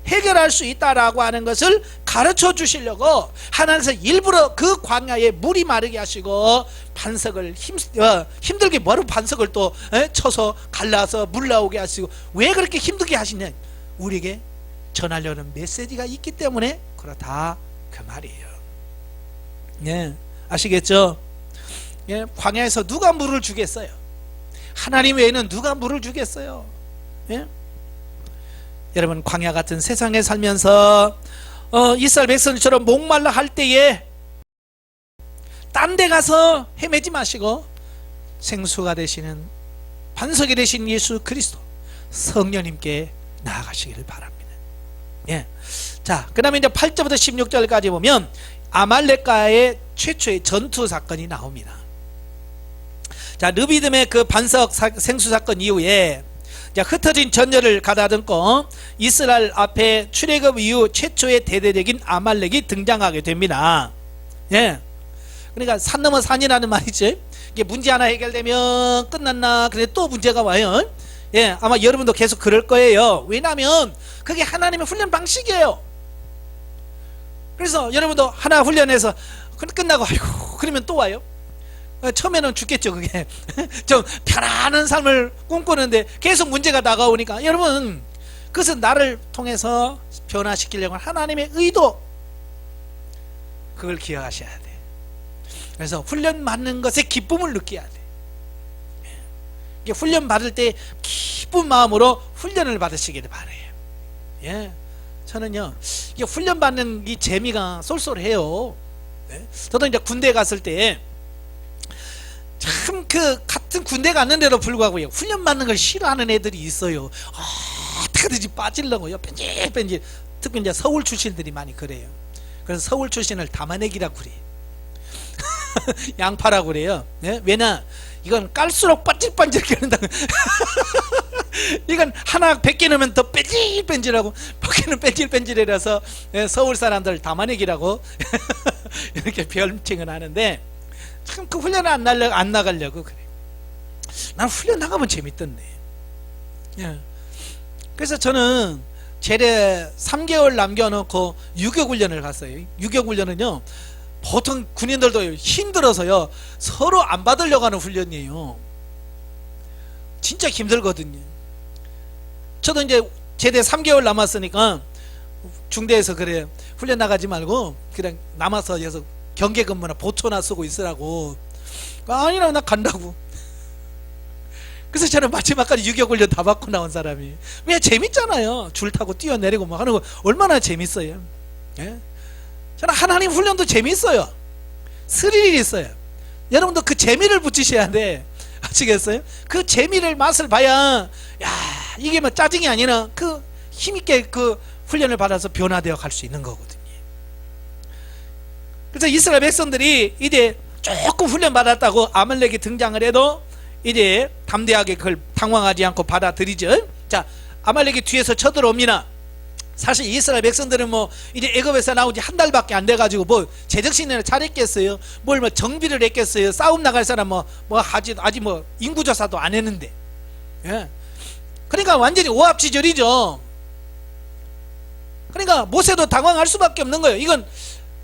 Speaker 1: 해결할 수 있다라고 하는 것을 가르쳐 주시려고 하나님께서 일부러 그 광야에 물이 마르게 하시고, 반석을 힘들게 뭐로 반석을 또 쳐서 갈라서 물 나오게 하시고, 왜 그렇게 힘들게 하시냐? 우리에게 전하려는 메시지가 있기 때문에 그렇다, 그 말이에요. 예, 아시겠죠? 예, 광야에서 누가 물을 주겠어요? 하나님 외에는 누가 물을 주겠어요? 예? 여러분, 광야 같은 세상에 살면서 이스라엘 백성처럼 목말라 할 때에 딴 데 가서 헤매지 마시고 생수가 되시는, 반석이 되신 예수 그리스도 성령님께 나아가시기를 바랍니다. 예. 자, 그 다음에 이제 8절부터 16절까지 보면 아말렉과의 최초의 전투 사건이 나옵니다. 자, 르비딤의 그 반석 생수 사건 이후에 흩어진 전열을 가다듬고 이스라엘 앞에 출애굽 이후 최초의 대대적인 아말렉이 등장하게 됩니다. 예. 그러니까 산 넘어 산이라는 말이죠. 이게 문제 하나 해결되면 끝났나, 근데 또 문제가 와요. 예, 아마 여러분도 계속 그럴 거예요. 왜냐하면 그게 하나님의 훈련 방식이에요. 그래서 여러분도 하나 훈련해서 끝나고 아이고 그러면 또 와요. 처음에는 죽겠죠. 그게 좀 편안한 삶을 꿈꾸는데 계속 문제가 다가오니까, 여러분 그것은 나를 통해서 변화시키려고 하는 하나님의 의도, 그걸 기억하셔야 돼. 그래서 훈련 받는 것에 기쁨을 느껴야 돼. 이게 훈련 받을 때 기쁜 마음으로 훈련을 받으시길 바래요. 예, 저는요 이게 훈련 받는 이 재미가 쏠쏠해요. 예? 저도 이제 군대 갔을 때 참 그 같은 군대 갔는데도 불구하고 훈련 받는 걸 싫어하는 애들이 있어요. 어떻게든지 빠지려고요. 뺀질. 특히 이제 서울 출신들이 많이 그래요. 그래서 서울 출신을 담아내기라고 그래요. 양파라고 그래요. 예? 왜냐, 이건 깔수록 반질반질 끓는다. 이건 하나 100개 넣으면 더 뺀질뺀질하고, 밖에는 뺀질뺀질이라서 서울 사람들 담아내기라고 이렇게 별칭을 하는데, 참 그 훈련을 안 나가려고 그래요. 난 훈련 나가면 재밌던데. 예. 그래서 저는 제대 3개월 남겨놓고 유격훈련을 갔어요. 유격훈련은요 보통 군인들도 힘들어서요 서로 안 받으려고 하는 훈련이에요. 진짜 힘들거든요. 저도 이제 제대 3개월 남았으니까 중대에서 그래요. 훈련 나가지 말고 그냥 남아서 여기서 경계근무나 보초나 쓰고 있으라고. 아니라 나 간다고. 그래서 저는 마지막까지 유격훈련 다 받고 나온 사람이에요. 왜? 재밌잖아요. 줄 타고 뛰어내리고 막 하는 거 얼마나 재밌어요. 예? 저는 하나님 훈련도 재밌어요. 스릴이 있어요. 여러분도 그 재미를 붙이셔야 돼. 아시겠어요? 그 재미를 맛을 봐야, 야, 이게 뭐 짜증이 아니라 그 힘있게 그 훈련을 받아서 변화되어 갈 수 있는 거거든요. 그래서 이스라엘 백성들이 이제 조금 훈련 받았다고 아말렉이 등장을 해도 이제 담대하게 그걸 당황하지 않고 받아들이죠. 자, 아말렉이 뒤에서 쳐들어옵니다. 사실 이스라엘 백성들은 뭐 이제 애굽에서 나온 지 한 달밖에 안 돼가지고 뭐 제정신을 차렸겠어요? 뭘 뭐 정비를 했겠어요? 싸움 나갈 사람 뭐 하지, 아직 뭐 인구조사도 안 했는데. 예. 그러니까 완전히 오합지졸이죠. 그러니까 모세도 당황할 수밖에 없는 거예요. 이건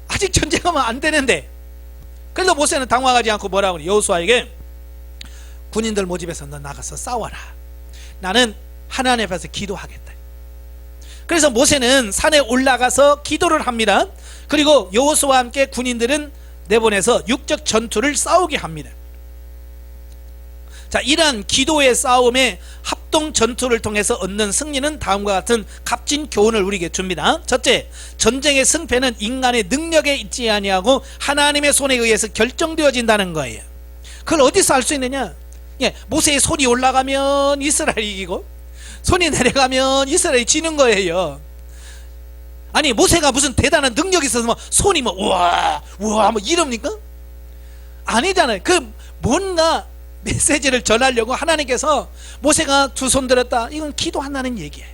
Speaker 1: 아직 전쟁하면 안 되는데. 그래서 모세는 당황하지 않고 뭐라고 그래? 여호수아에게 군인들 모집해서 너 나가서 싸워라. 나는 하나님 앞에서 기도하겠다. 그래서 모세는 산에 올라가서 기도를 합니다. 그리고 여호수아와 함께 군인들은 내보내서 육적 전투를 싸우게 합니다. 자, 이러한 기도의 싸움에 합동 전투를 통해서 얻는 승리는 다음과 같은 값진 교훈을 우리에게 줍니다. 첫째, 전쟁의 승패는 인간의 능력에 있지 아니하고 하나님의 손에 의해서 결정되어진다는 거예요. 그걸 어디서 알 수 있느냐? 예, 모세의 손이 올라가면 이스라엘이 이기고 손이 내려가면 이스라엘이 지는 거예요. 아니, 모세가 무슨 대단한 능력이 있어서 뭐 손이 뭐 우와 뭐 이럽니까? 아니잖아요. 그 뭔가 메시지를 전하려고 하나님께서 모세가 두 손 들었다, 이건 기도한다는 얘기예요.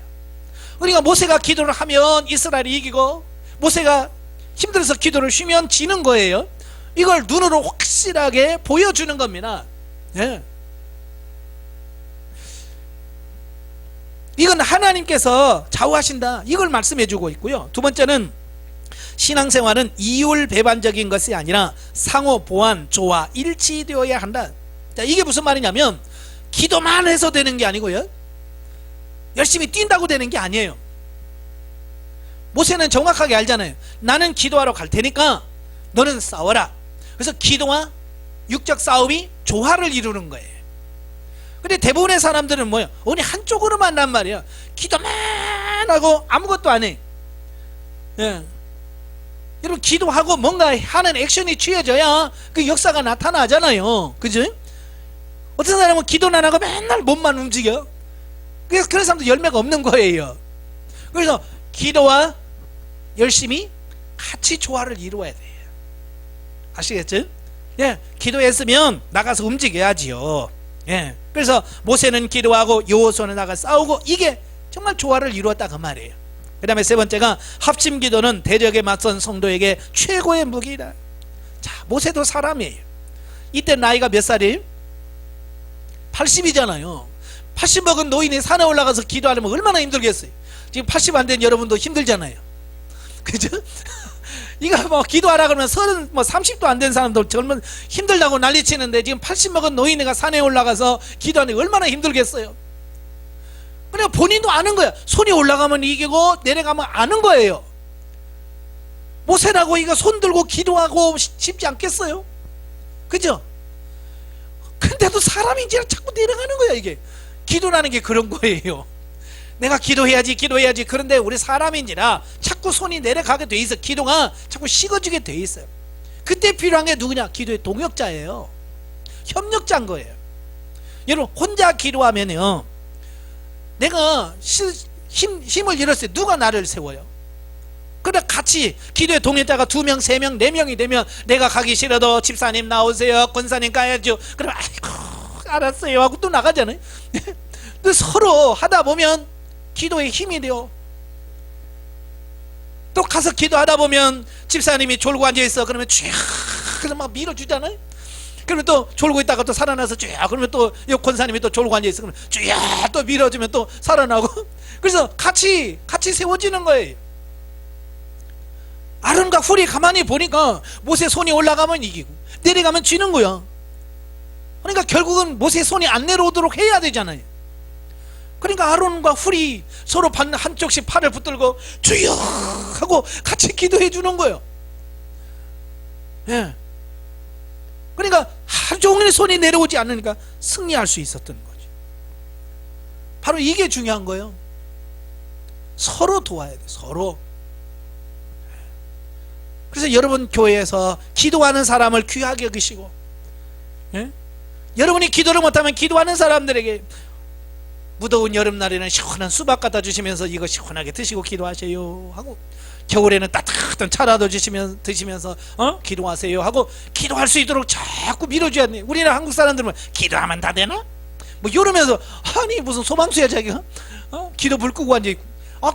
Speaker 1: 그러니까 모세가 기도를 하면 이스라엘이 이기고 모세가 힘들어서 기도를 쉬면 지는 거예요. 이걸 눈으로 확실하게 보여주는 겁니다. 예. 이건 하나님께서 좌우하신다, 이걸 말씀해주고 있고요. 두 번째는 신앙생활은 이율배반적인 것이 아니라 상호 보완, 조화, 일치되어야 한다. 자, 이게 무슨 말이냐면 기도만 해서 되는 게 아니고요, 열심히 뛴다고 되는 게 아니에요. 모세는 정확하게 알잖아요. 나는 기도하러 갈 테니까 너는 싸워라. 그래서 기도와 육적 싸움이 조화를 이루는 거예요. 근데 대부분의 사람들은 뭐예요? 어느 한쪽으로만 한단 말이에요. 기도만 하고 아무것도 안 해. 예. 여러분, 기도하고 뭔가 하는 액션이 취해져야 그 역사가 나타나잖아요. 그죠? 어떤 사람은 기도는 안 하고 맨날 몸만 움직여. 그래서 그런 사람도 열매가 없는 거예요. 그래서 기도와 열심히 같이 조화를 이루어야 돼요. 아시겠죠? 예, 기도했으면 나가서 움직여야지요. 예, 그래서 모세는 기도하고 여호수아는 나가 싸우고, 이게 정말 조화를 이루었다 그 말이에요. 그 다음에 세 번째가 합심 기도는 대적에 맞선 성도에게 최고의 무기다. 자, 모세도 사람이에요. 이때 나이가 몇 살이에요? 80이잖아요 80 먹은 노인이 산에 올라가서 기도하려면 얼마나 힘들겠어요. 지금 80 안 된 여러분도 힘들잖아요. 그죠? 이거 뭐 기도하라 그러면 30도 안 된 사람도 젊은 힘들다고 난리치는데 지금 80 먹은 노인네가 산에 올라가서 기도하는데 얼마나 힘들겠어요. 그러니까 본인도 아는 거야. 손이 올라가면 이기고 내려가면 아는 거예요. 모세라고 이거 손 들고 기도하고 쉽지 않겠어요? 그죠? 근데도 사람인지라 자꾸 내려가는 거야. 이게 기도라는 게 그런 거예요. 내가 기도해야지 그런데 우리 사람인지라 자꾸 손이 내려가게 돼 있어. 기도가 자꾸 식어지게 돼 있어요. 그때 필요한 게 누구냐? 기도의 동역자예요. 협력자인 거예요. 여러분 혼자 기도하면요, 내가 힘을 잃었을 때 누가 나를 세워요? 그래 같이 기도에 동역자가 2명, 3명, 4명이 되면 내가 가기 싫어도 집사님 나오세요, 권사님 가야죠. 그러면 아이고 알았어요 하고 또 나가잖아요. 근데 서로 하다 보면 기도에 힘이 돼요. 또 가서 기도하다 보면 집사님이 졸고 앉아있어. 그러면 쫙 그래서 막 밀어주잖아요. 그러면 또 졸고 있다가 또 살아나서 쫙 그러면 또 권사님이 또 졸고 앉아있어. 그러면 쫙 또 밀어주면 또 살아나고. 그래서 같이 세워지는 거예요. 아론과 훌이 가만히 보니까 모세 손이 올라가면 이기고 내려가면 지는 거야. 그러니까 결국은 모세 손이 안 내려오도록 해야 되잖아요. 그러니까 아론과 훌이 서로 한쪽씩 팔을 붙들고 주여 하고 같이 기도해 주는 거예요. 예. 그러니까 하루 종일 손이 내려오지 않으니까 승리할 수 있었던 거죠. 바로 이게 중요한 거예요. 서로 도와야 돼. 서로. 그래서 여러분 교회에서 기도하는 사람을 귀하게 여기시고, 예? 여러분이 기도를 못하면 기도하는 사람들에게 무더운 여름날에는 시원한 수박 갖다 주시면서 이거 시원하게 드시고 기도하세요 하고, 겨울에는 따뜻한 차라도 드시면서 기도하세요 하고 기도할 수 있도록 자꾸 밀어줘야 돼. 우리나라 한국 사람들은 기도하면 다 되나? 뭐 이러면서 아니 무슨 소방수야 자기가 기도 불 끄고 앉아있고.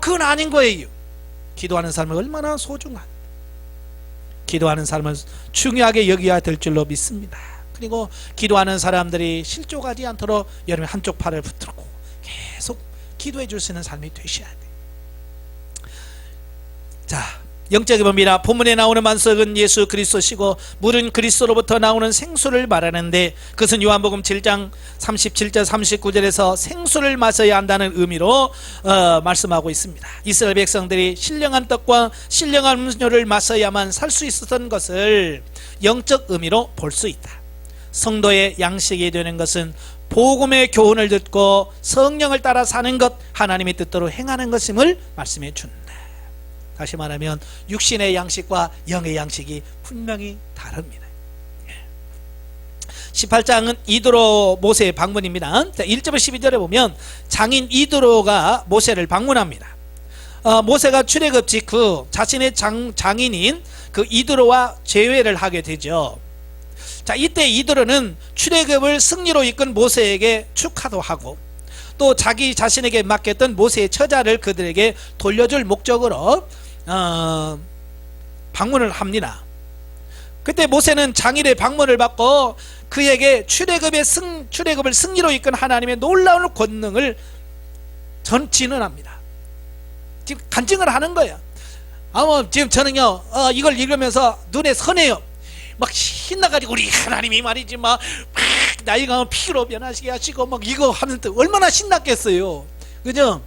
Speaker 1: 그건 아닌 거예요. 기도하는 삶은 얼마나 소중한, 기도하는 삶을 중요하게 여겨야 될 줄로 믿습니다. 그리고 기도하는 사람들이 실족하지 않도록 여러분 한쪽 팔을 붙들고 계속 기도해 줄 수 있는 삶이 되셔야 돼요. 자, 영적인 의미라 본문에 나오는 만석은 예수 그리스도시고 물은 그리스도로부터 나오는 생수를 말하는데, 그것은 요한복음 7장 37절 39절에서 생수를 마셔야 한다는 의미로 말씀하고 있습니다. 이스라엘 백성들이 신령한 떡과 신령한 음료를 마셔야만 살 수 있었던 것을 영적 의미로 볼 수 있다. 성도의 양식이 되는 것은 복음의 교훈을 듣고 성령을 따라 사는 것, 하나님의 뜻대로 행하는 것임을 말씀해 준다. 다시 말하면 육신의 양식과 영의 양식이 분명히 다릅니다. 18장은 이드로 모세의 방문입니다. 1절부터 12절에 보면 장인 이드로가 모세를 방문합니다. 모세가 출애굽 직후 자신의 장인인 그 이드로와 재회를 하게 되죠. 자, 이때 이드로는 출애굽을 승리로 이끈 모세에게 축하도 하고, 또 자기 자신에게 맡겼던 모세의 처자를 그들에게 돌려줄 목적으로 방문을 합니다. 그때 모세는 장인의 방문을 받고 그에게 출애굽을 승리로 이끈 하나님의 놀라운 권능을 진언합니다. 지금 간증을 하는 거예요. 지금 저는요 이걸 읽으면서 눈에 선해요. 막 신나가지고 우리 하나님이 말이지 막 나이가 피로 변하시게 하시고 막 이거 하는데 얼마나 신났겠어요. 그죠?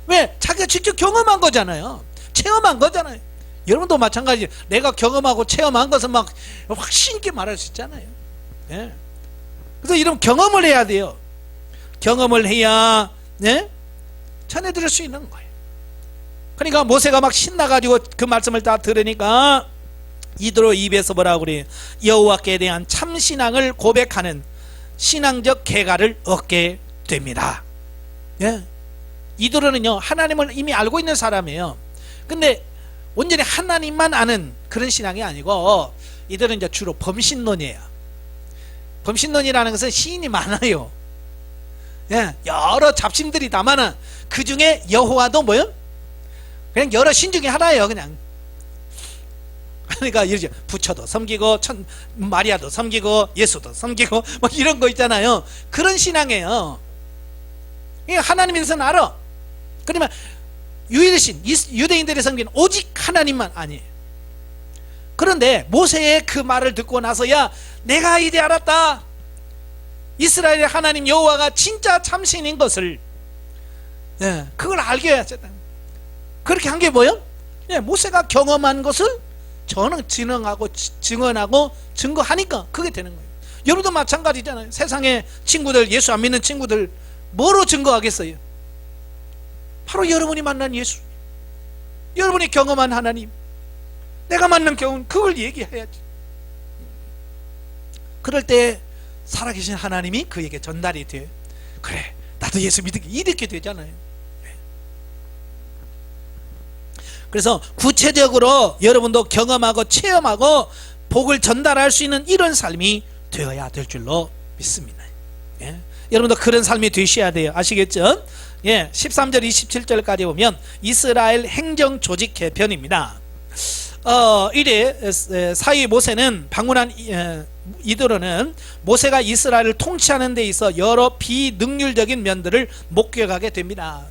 Speaker 1: 왜? 자기가 직접 경험한 거잖아요. 체험한 거잖아요. 여러분도 마찬가지. 내가 경험하고 체험한 것은 막 확신 있게 말할 수 있잖아요. 예. 그래서 이런 경험을 해야 돼요. 경험을 해야 전해드릴 수 있는 거예요. 그러니까 모세가 막 신나가지고 그 말씀을 다 들으니까 이드로 입에서 뭐라고 그래요? 여호와께 대한 참신앙을 고백하는 신앙적 개가를 얻게 됩니다. 예. 이드로는요 하나님을 이미 알고 있는 사람이에요. 근데 온전히 하나님만 아는 그런 신앙이 아니고, 이들은 이제 주로 범신론이에요. 범신론이라는 것은 시인이 많아요. 예, 여러 잡신들이 다 많아. 그 중에 여호와도 뭐요? 그냥 여러 신 중에 하나예요, 그냥. 그러니까 이러죠. 부처도 섬기고 마리아도 섬기고 예수도 섬기고 뭐 이런 거 있잖아요. 그런 신앙이에요. 하나님에 대해서는 알아. 그러면 유일신, 유대인들이 섬기는 오직 하나님만 아니에요. 그런데 모세의 그 말을 듣고 나서야 내가 이제 알았다. 이스라엘의 하나님 여호와가 진짜 참신인 것을, 그걸 알게 했다. 그렇게 한 게 뭐예요? 모세가 경험한 것을 저는 증언하고 증거하니까 그게 되는 거예요. 여러분도 마찬가지잖아요. 세상의 친구들, 예수 안 믿는 친구들 뭐로 증거하겠어요? 바로 여러분이 만난 예수, 여러분이 경험한 하나님, 내가 만난 경험, 그걸 얘기해야지. 그럴 때 살아계신 하나님이 그에게 전달이 돼. 그래, 나도 예수 믿게, 이렇게 되잖아요. 그래서 구체적으로 여러분도 경험하고 체험하고 복을 전달할 수 있는 이런 삶이 되어야 될 줄로 믿습니다. 여러분도 그런 삶이 되셔야 돼요. 아시겠죠? 13절 27절까지 보면 이스라엘 행정 조직 개편입니다. 이래 사위 모세는 방문한 이도로는 모세가 이스라엘을 통치하는 데 있어 여러 비능률적인 면들을 목격하게 됩니다.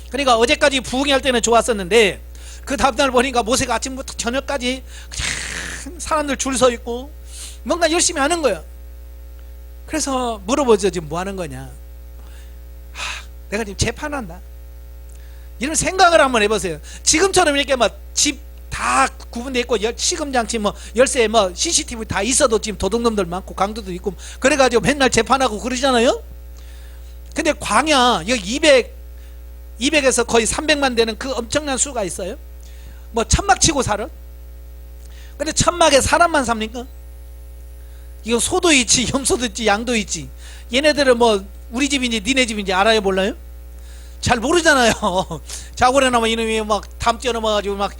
Speaker 1: 그러니까 어제까지 부흥할 때는 좋았었는데 그 다음날 보니까 모세가 아침부터 저녁까지 그냥 사람들 줄 서 있고 뭔가 열심히 하는 거예요. 그래서 물어보죠. 지금 뭐 하는 거냐? 내가 지금 재판한다. 이런 생각을 한번 해보세요. 지금처럼 이렇게 막 집 다 구분되어 있고 시금장치 뭐 열쇠 뭐 CCTV 다 있어도 지금 도둑놈들 많고 강도도 있고 그래가지고 맨날 재판하고 그러잖아요. 근데 광야 여기 200에서 거의 300만 되는 그 엄청난 수가 있어요. 뭐 천막 치고 살아? 근데 천막에 사람만 삽니까? 이거 소도 있지, 염소도 있지, 양도 있지. 얘네들은 뭐 우리 집인지 니네 집인지 알아요, 몰라요? 잘 모르잖아요. 자고래 나면 이놈이 막 담 뛰어넘어가지고 막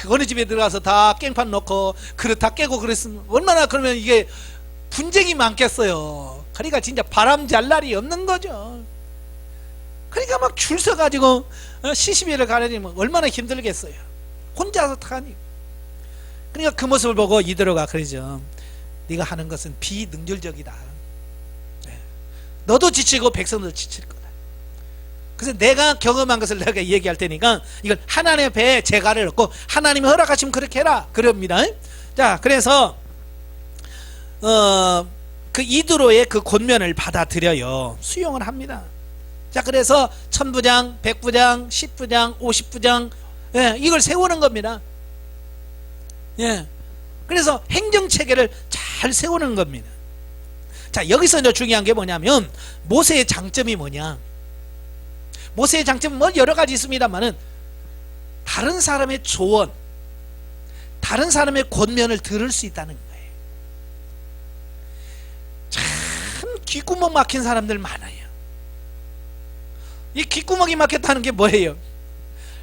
Speaker 1: 어느 집에 들어가서 다 깽판 넣고 그릇 다 깨고 그랬으면 얼마나, 그러면 이게 분쟁이 많겠어요. 그러니까 진짜 바람 잘 날이 없는 거죠. 그러니까 막 줄 서가지고 시시비를 가려면 얼마나 힘들겠어요. 혼자서 타니. 그러니까 그 모습을 보고 이드로가 그러죠. 네가 하는 것은 비능률적이다. 너도 지치고 백성도 지칠 거다. 그래서 내가 경험한 것을 내가 얘기할 테니까 이걸 하나님의 배에 재갈을 넣고 하나님이 허락하시면 그렇게 해라, 그럽니다. 자, 그래서 그 이드로의 그 권면을 받아들여요. 수용을 합니다. 자, 그래서 천부장, 백부장, 십부장, 50부장, 이걸 세우는 겁니다. 그래서 행정체계를 잘 세우는 겁니다. 자, 여기서 이제 중요한 게 뭐냐면 모세의 장점이 뭐냐? 모세의 장점은 뭐 여러 가지 있습니다만은 다른 사람의 조언, 다른 사람의 권면을 들을 수 있다는 거예요. 참 귓구멍 막힌 사람들 많아요. 이 귓구멍이 막혔다는 게 뭐예요?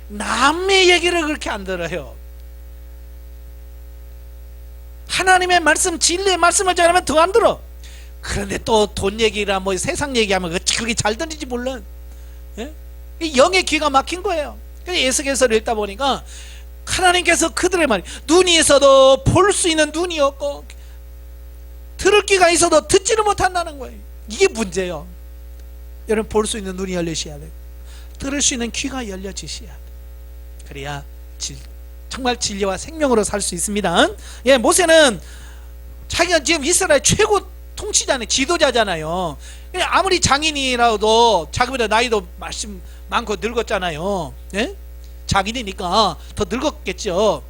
Speaker 1: 남의 얘기를 그렇게 안 들어요. 하나님의 말씀, 진리의 말씀을 전하면 더 안 들어. 그런데 또 돈 얘기라 뭐 세상 얘기하면 그게 잘 들리지 몰라. 영의 귀가 막힌 거예요. 에스겔서를 읽다 보니까 하나님께서 그들의 말, 눈이 있어도 볼 수 있는 눈이 없고 들을 귀가 있어도 듣지를 못한다는 거예요. 이게 문제예요. 여러분, 볼 수 있는 눈이 열리셔야 돼요. 들을 수 있는 귀가 열려지셔야 돼요. 그래야 정말 진리와 생명으로 살 수 있습니다. 모세는 자기가 지금 이스라엘 최고 통치자네, 지도자잖아요. 아무리 장인이라도 자기보다 나이도 말씀 많고 늙었잖아요. 장인이니까 더 늙었겠죠.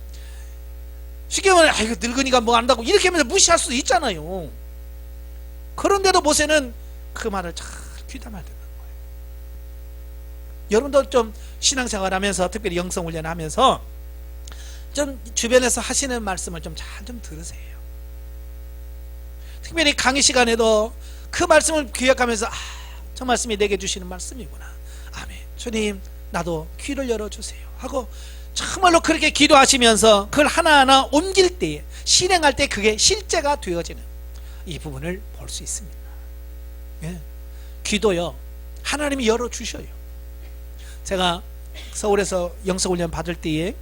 Speaker 1: 쉽게 말하면 아이고 늙으니까 뭐 안다고 이렇게 하면서 무시할 수도 있잖아요. 그런데도 모세는 그 말을 잘 귀담아야 되는 거예요. 여러분도 좀 신앙생활 하면서, 특별히 영성훈련 하면서 좀 주변에서 하시는 말씀을 좀 잘 좀 들으세요. 특별히 강의 시간에도 그 말씀을 기억하면서 저 말씀이 내게 주시는 말씀이구나. 아멘. 주님, 나도 귀를 열어주세요 하고 정말로 그렇게 기도하시면서 그걸 하나하나 옮길 때에, 실행할 때 그게 실제가 되어지는 이 부분을 볼 수 있습니다. 귀도요, 하나님이 열어주셔요. 제가 서울에서 영성훈련 받을 때에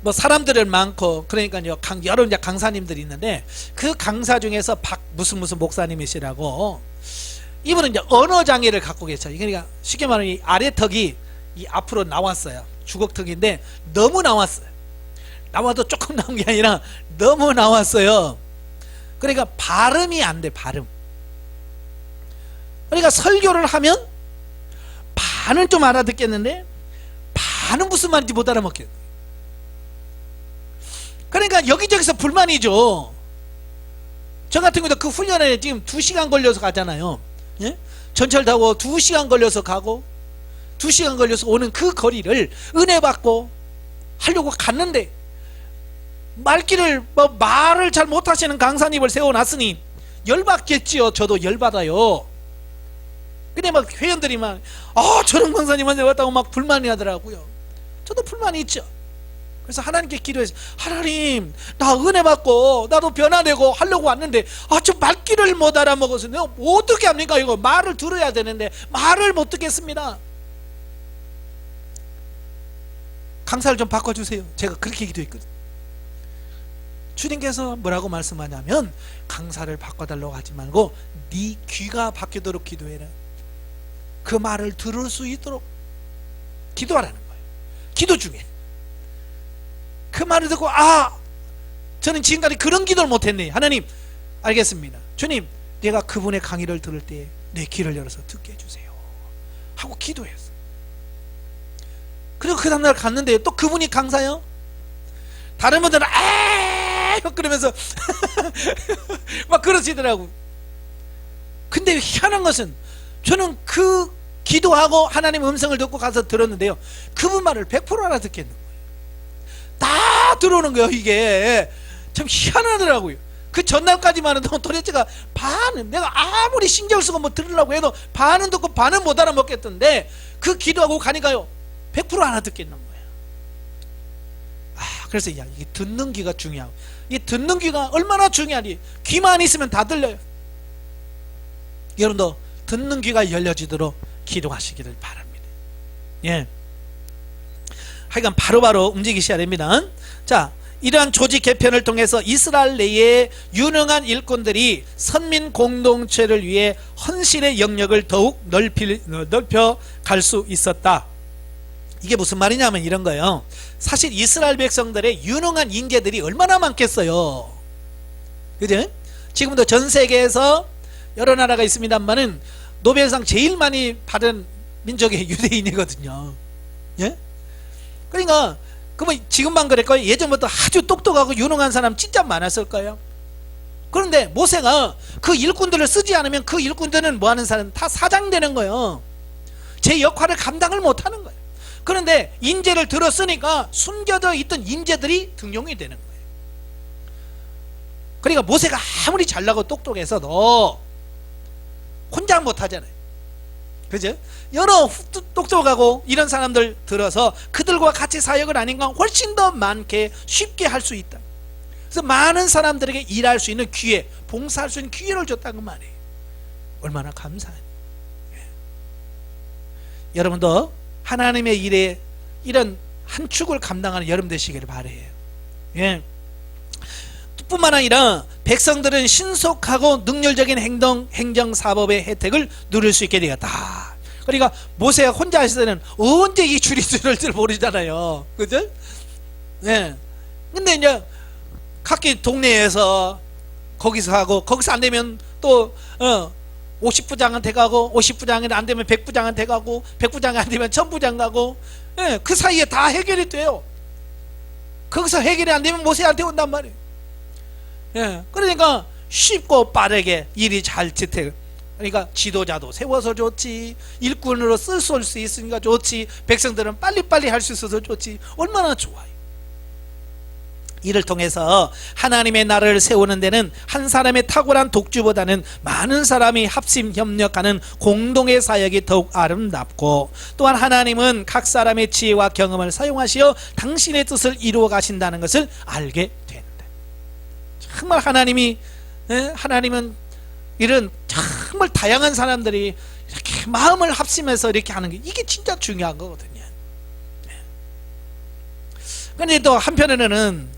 Speaker 1: 뭐 사람들은 많고, 그러니까요, 여러 이제 강사님들이 있는데 그 강사 중에서 무슨 목사님이시라고, 이분은 이제 언어 장애를 갖고 계셔요. 그러니까 쉽게 말하면 이 아래턱이 이 앞으로 나왔어요. 주걱턱인데 너무 나왔어요. 나와도 조금 나온 게 아니라 너무 나왔어요. 그러니까 발음이 안 돼, 발음. 그러니까 설교를 하면 반은 좀 알아듣겠는데 반은 무슨 말인지 못 알아먹겠. 그러니까 여기저기서 불만이죠. 저 같은 경우도 그 훈련에 지금 2시간 걸려서 가잖아요. 예? 전철 타고 2시간 걸려서 가고 2시간 걸려서 오는 그 거리를 은혜 받고 하려고 갔는데 말귀를 말을 잘 못하시는 강사님을 세워놨으니 열받겠지요. 저도 열받아요. 근데 막 회원들이 막 저런 강사님한테 왔다고 막 불만이 하더라고요. 저도 불만이 있죠. 그래서 하나님께 기도해서 하나님 나 은혜 받고 나도 변화되고 하려고 왔는데 저 말귀를 못 알아먹어서 내가 어떻게 합니까? 이거 말을 들어야 되는데 말을 못 듣겠습니다. 강사를 좀 바꿔주세요. 제가 그렇게 기도했거든요. 주님께서 뭐라고 말씀하냐면 강사를 바꿔달라고 하지 말고 네 귀가 바뀌도록 기도해라. 그 말을 들을 수 있도록 기도하라는 거예요. 기도 중에 그 말을 듣고 저는 지금까지 그런 기도를 못했네. 하나님 알겠습니다. 주님 내가 그분의 강의를 들을 때 내 귀를 열어서 듣게 해주세요 하고 기도했어. 그리고 그 다음날 갔는데 또 그분이 강사요. 다른 분들은 그러면서 막 그러시더라고. 근데 희한한 것은 저는 그 기도하고 하나님 음성을 듣고 가서 들었는데요, 그분 말을 100% 알아듣겠는 거예요. 다 들어오는 거예요. 이게 참 희한하더라고요. 그 전날까지만 해도 도대체가 반은 내가 아무리 신경 쓰고 뭐 들으려고 해도 반은 듣고 반은 못 알아먹겠던데 그 기도하고 가니까요 100% 알아듣겠는 거예요. 그래서 이게 듣는 귀가 중요하고, 이 듣는 귀가 얼마나 중요하니. 귀만 있으면 다 들려요. 여러분도 듣는 귀가 열려지도록 기도하시기를 바랍니다. 예. 하여간 바로바로 움직이셔야 됩니다. 자, 이러한 조직 개편을 통해서 이스라엘 내에 유능한 일꾼들이 선민 공동체를 위해 헌신의 영역을 더욱 넓혀 갈 수 있었다. 이게 무슨 말이냐면 이런 거예요. 사실 이스라엘 백성들의 유능한 인재들이 얼마나 많겠어요. 그죠? 지금도 전 세계에서 여러 나라가 있습니다만은 노벨상 제일 많이 받은 민족이 유대인이거든요. 예? 그러니까 그러면 지금만 그랬고요. 예전부터 아주 똑똑하고 유능한 사람 진짜 많았을 거예요. 그런데 모세가 그 일꾼들을 쓰지 않으면 그 일꾼들은 뭐 하는 사람 다 사장되는 거예요. 제 역할을 감당을 못하는 거예요. 그런데 인재를 들었으니까 숨겨져 있던 인재들이 등용이 되는 거예요. 그러니까 모세가 아무리 잘나고 똑똑해서도 혼자 못하잖아요. 그죠? 여러 똑똑하고 이런 사람들 들어서 그들과 같이 사역을 하니까 훨씬 더 많게 쉽게 할 수 있다. 그래서 많은 사람들에게 일할 수 있는 기회, 봉사할 수 있는 기회를 줬다는 말이에요. 얼마나 감사해요. 예. 여러분도 하나님의 일에 이런 한 축을 감당하는 여러분 되시기를 바라요. 예. 뿐만 아니라 백성들은 신속하고 능률적인 행정사법의 혜택을 누릴 수 있게 되었다. 그러니까 모세가 혼자 했을 때는 언제 이 줄이 줄을 모르잖아요. 그죠? 네. 근데 이제 각기 동네에서 거기서 하고, 거기서 안 되면 또 50부장한테 가고, 50부장이 안 되면 100부장한테 가고, 100부장이 안 되면 1000부장 가고, 예, 그 사이에 다 해결이 돼요. 거기서 해결이 안 되면 모세한테 온단 말이에요. 예, 그러니까 쉽고 빠르게 일이 잘 지태. 그러니까 지도자도 세워서 좋지, 일꾼으로 쓸 수 있으니까 좋지, 백성들은 빨리빨리 할 수 있어서 좋지. 얼마나 좋아요. 이를 통해서 하나님의 나라를 세우는 데는 한 사람의 탁월한 독주보다는 많은 사람이 합심 협력하는 공동의 사역이 더욱 아름답고, 또한 하나님은 각 사람의 지혜와 경험을 사용하시어 당신의 뜻을 이루어 가신다는 것을 알게 된다. 정말 하나님은 이런 정말 다양한 사람들이 이렇게 마음을 합심해서 이렇게 하는 게, 이게 진짜 중요한 거거든요. 그런데 또 한편으로는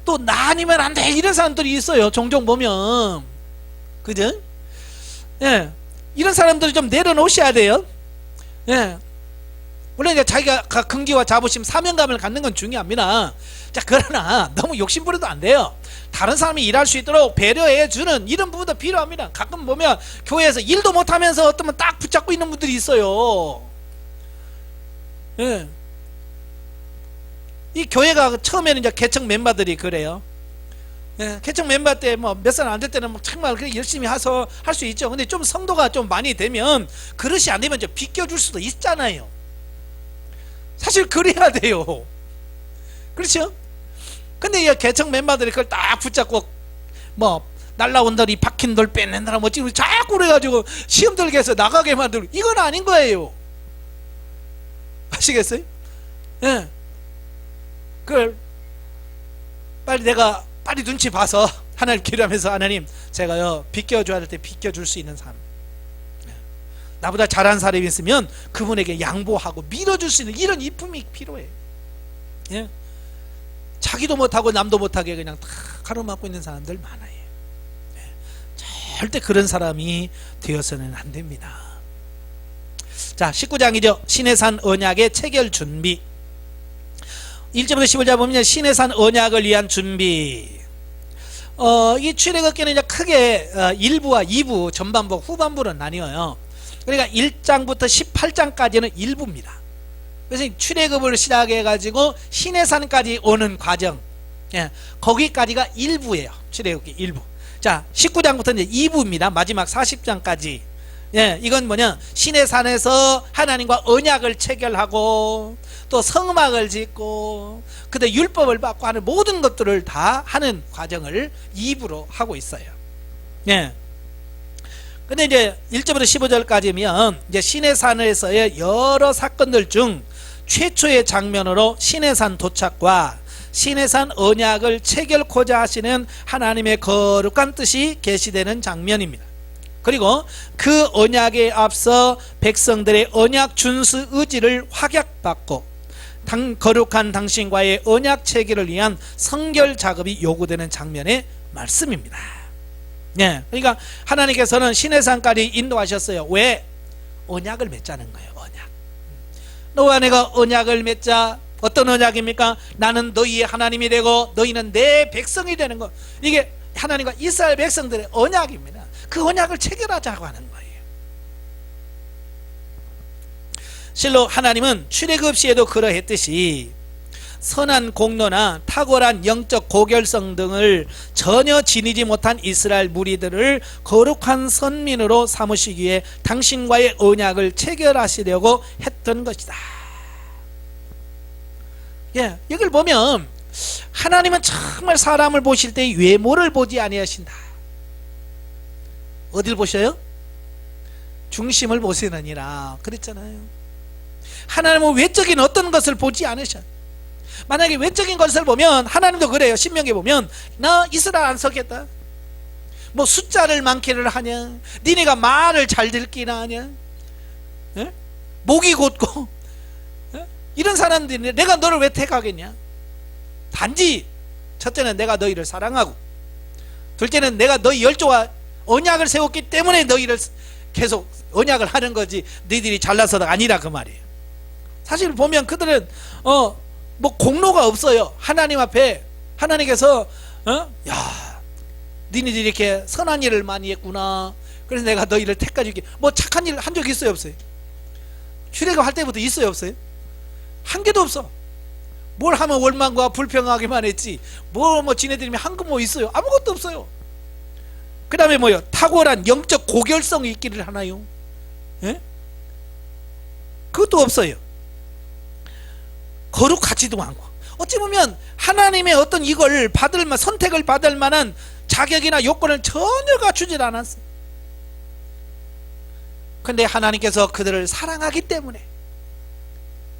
Speaker 1: 또 나 아니면 안 돼 이런 사람들이 있어요. 종종 보면. 그죠? 예. 이런 사람들을 좀 내려놓으셔야 돼요. 예. 물론 이제 자기가 긍지와 자부심, 사명감을 갖는 건 중요합니다. 자, 그러나 너무 욕심 부려도 안 돼요. 다른 사람이 일할 수 있도록 배려해 주는 이런 부분도 필요합니다. 가끔 보면 교회에서 일도 못하면서 어떤 분 딱 붙잡고 있는 분들이 있어요. 예. 이 교회가 처음에는 이제 개척 멤버들이 그래요. 예, 개척 멤버 때 뭐 몇 살 안 될 때는 뭐 정말 열심히 해서 할 수 있죠. 근데 좀 성도가 좀 많이 되면, 그릇이 안 되면 이제 비껴줄 수도 있잖아요. 사실 그래야 돼요. 그렇죠? 근데 이 개척 멤버들이 그걸 딱 붙잡고 뭐 날라온 돌이 박힌 돌 빼낸다라 뭐 지금 자꾸 그래가지고 시험 들게 해서 나가게 만들고, 이건 아닌 거예요. 아시겠어요? 예. 그걸 빨리 눈치 봐서 하나님 기도하면서, 하나님 제가요 비껴줘야 될 때 비껴줄 수 있는 삶, 나보다 잘한 사람이 있으면 그분에게 양보하고 밀어줄 수 있는 이런 이품이 필요해. 예? 자기도 못하고 남도 못하게 그냥 다 가로막고 있는 사람들 많아요. 예? 절대 그런 사람이 되어서는 안 됩니다. 자, 19장이죠. 신해산 언약의 체결 준비. 1절부터 15절 보면 신해산 언약을 위한 준비. 이 출애굽기는 이제 크게 1부와 2부, 전반부, 후반부로 나뉘어요. 그러니까 1장부터 18장까지는 일부입니다. 그래서 출애굽을 시작해 가지고 신해산까지 오는 과정, 예, 거기까지가 일부예요. 출애굽기 일부. 자, 19장부터 이제 2부입니다. 마지막 40장까지. 예, 이건 뭐냐, 신해산에서 하나님과 언약을 체결하고 또 성막을 짓고 그다음 율법을 받고 하는 모든 것들을 다 하는 과정을 2부로 하고 있어요. 예. 근데 이제 1절부터 15절까지면 이제 신해산에서의 여러 사건들 중 최초의 장면으로 신해산 도착과 신해산 언약을 체결코자 하시는 하나님의 거룩한 뜻이 계시되는 장면입니다. 그리고 그 언약에 앞서 백성들의 언약 준수 의지를 확약받고 거룩한 당신과의 언약 체결을 위한 성결 작업이 요구되는 장면의 말씀입니다. 네, 그러니까 하나님께서는 신해산까지 인도하셨어요. 왜? 언약을 맺자는 거예요. 언약. 너와 내가 언약을 맺자. 어떤 언약입니까? 나는 너희의 하나님이 되고 너희는 내 백성이 되는 것. 이게 하나님과 이스라엘 백성들의 언약입니다. 그 언약을 체결하자고 하는 거예요. 실로 하나님은 출애굽 시에도 그러했듯이 선한 공로나 탁월한 영적 고결성 등을 전혀 지니지 못한 이스라엘 무리들을 거룩한 선민으로 삼으시기에 당신과의 언약을 체결하시려고 했던 것이다. 예, 이걸 보면 하나님은 정말 사람을 보실 때 외모를 보지 아니하신다. 어딜 보셔요? 중심을 보시느니라 그랬잖아요. 하나님은 외적인 어떤 것을 보지 않으셔. 만약에 외적인 것을 보면 하나님도 그래요. 신명기에 보면 나 이스라엘 안 서겠다. 뭐 숫자를 많기를 하냐, 니네가 말을 잘 듣기나 하냐, 예? 목이 곧고, 예? 이런 사람들이 내가 너를 왜 택하겠냐. 단지 첫째는 내가 너희를 사랑하고, 둘째는 내가 너희 열조와 언약을 세웠기 때문에 너희를 계속 언약을 하는 거지 너희들이 잘나서가 아니라 그 말이에요. 사실 보면 그들은 뭐 공로가 없어요. 하나님 앞에 하나님께서 야, 니네들이 이렇게 선한 일을 많이 했구나, 그래서 내가 너희를 택하줄게. 뭐 착한 일 한 적 있어요, 없어요? 출애굽 할 때부터 있어요, 없어요? 한 개도 없어. 뭘 하면 원망과 불평하기만 했지 뭐 지네들이 한 거 뭐 있어요? 아무것도 없어요. 그 다음에 뭐요? 탁월한 영적 고결성이 있기를 하나요? 예? 그것도 없어요. 거룩하지도 않고, 어찌 보면 하나님의 어떤 이걸 선택을 받을 만한 자격이나 요건을 전혀 갖추질 않았어요. 근데 하나님께서 그들을 사랑하기 때문에,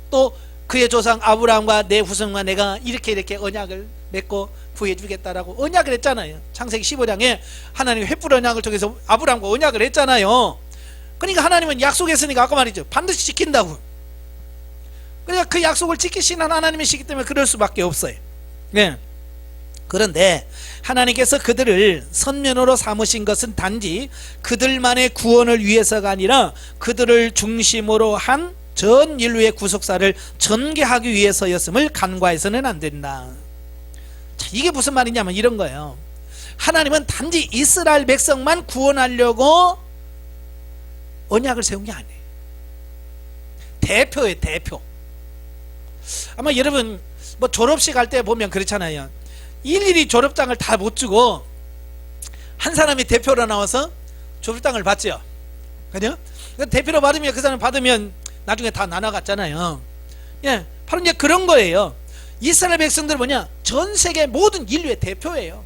Speaker 1: 또 그의 조상 아브라함과 내 후손과 내가 이렇게 언약을 맺고 구해주겠다라고 언약을 했잖아요. 창세기 15장에 하나님이 횃불 언약을 통해서 아브라함과 언약을 했잖아요. 그러니까 하나님은 약속했으니까 아까 말이죠, 반드시 지킨다고. 그러니까 그 약속을 지키시는 하나님이시기 때문에 그럴 수밖에 없어요. 네. 그런데 하나님께서 그들을 선민으로 삼으신 것은 단지 그들만의 구원을 위해서가 아니라 그들을 중심으로 한 전 인류의 구속사를 전개하기 위해서였음을 간과해서는 안 된다. 자, 이게 무슨 말이냐면 이런 거예요. 하나님은 단지 이스라엘 백성만 구원하려고 언약을 세운 게 아니에요. 대표예요, 대표. 아마 여러분 뭐 졸업식 할 때 보면 그렇잖아요. 일일이 졸업장을 다 못 주고 한 사람이 대표로 나와서 졸업장을 받죠. 그죠? 대표로 받으면 그 사람 받으면 나중에 다 나눠갔잖아요. 예, 바로 이제 그런 거예요. 이스라엘 백성들은 뭐냐? 전 세계 모든 인류의 대표예요.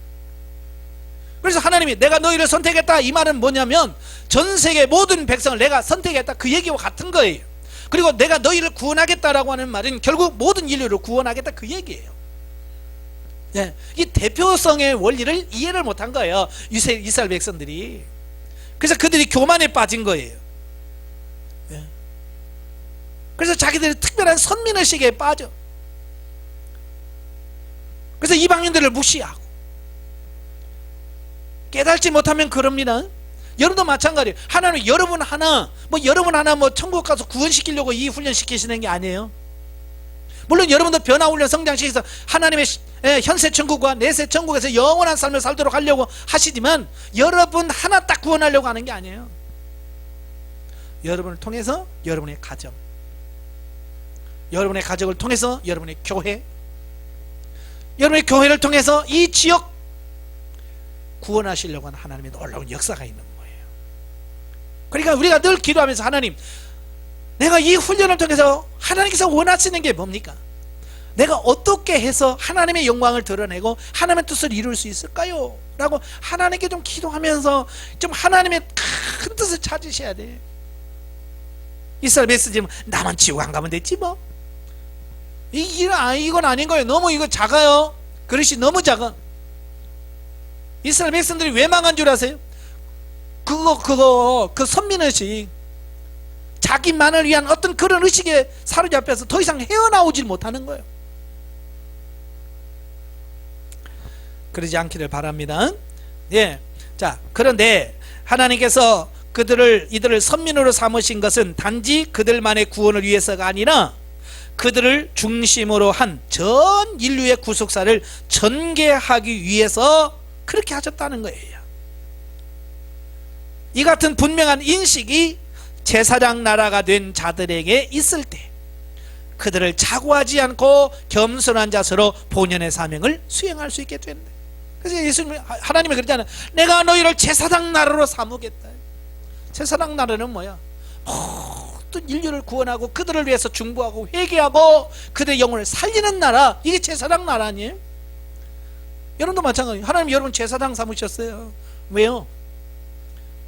Speaker 1: 그래서 하나님이 내가 너희를 선택했다 이 말은 뭐냐면 전 세계 모든 백성을 내가 선택했다 그 얘기와 같은 거예요. 그리고 내가 너희를 구원하겠다라고 하는 말은 결국 모든 인류를 구원하겠다 그 얘기예요. 예, 이 대표성의 원리를 이해를 못한 거예요, 이스라엘 백성들이. 그래서 그들이 교만에 빠진 거예요. 예. 그래서 자기들이 특별한 선민의식에 빠져. 그래서 이방인들을 무시하고 깨달지 못하면 그럽니다. 여러분도 마찬가지예요. 하나님 여러분 하나 뭐 천국 가서 구원시키려고 이 훈련 시키시는 게 아니에요. 물론 여러분도 변화훈련 성장시켜서 하나님의 현세 천국과 내세 천국에서 영원한 삶을 살도록 하려고 하시지만 여러분 하나 딱 구원하려고 하는 게 아니에요. 여러분을 통해서 여러분의 가정, 여러분의 가족을 통해서 여러분의 교회, 여러분의 교회를 통해서 이 지역 구원하시려고 하는 하나님의 놀라운 역사가 있는 거예요. 그러니까 우리가 늘 기도하면서 하나님, 내가 이 훈련을 통해서 하나님께서 원하시는 게 뭡니까? 내가 어떻게 해서 하나님의 영광을 드러내고 하나님의 뜻을 이룰 수 있을까요? 라고 하나님께 좀 기도하면서 좀 하나님의 큰 뜻을 찾으셔야 돼. 이스라엘 백성들은 나만 지옥 안 가면 됐지 뭐. 이건 아닌 거예요. 너무 이거 작아요. 그릇이 너무 작아. 이스라엘 백성들이 왜 망한 줄 아세요? 그 선민의식, 자기만을 위한 어떤 그런 의식에 사로잡혀서 더 이상 헤어나오질 못하는 거예요. 그러지 않기를 바랍니다. 예. 자, 그런데 하나님께서 이들을 선민으로 삼으신 것은 단지 그들만의 구원을 위해서가 아니라 그들을 중심으로 한 전 인류의 구속사를 전개하기 위해서 그렇게 하셨다는 거예요. 이 같은 분명한 인식이 제사장 나라가 된 자들에게 있을 때 그들을 자고하지 않고 겸손한 자세로 본연의 사명을 수행할 수 있게 된다. 그래서 예수님, 하나님이 그러잖아요. 내가 너희를 제사장 나라로 삼으겠다. 제사장 나라는 뭐야? 모든 인류를 구원하고 그들을 위해서 중보하고 회개하고 그들의 영혼을 살리는 나라, 이게 제사장 나라 아니에요? 여러분도 마찬가지예요. 하나님 여러분 제사장 삼으셨어요. 왜요?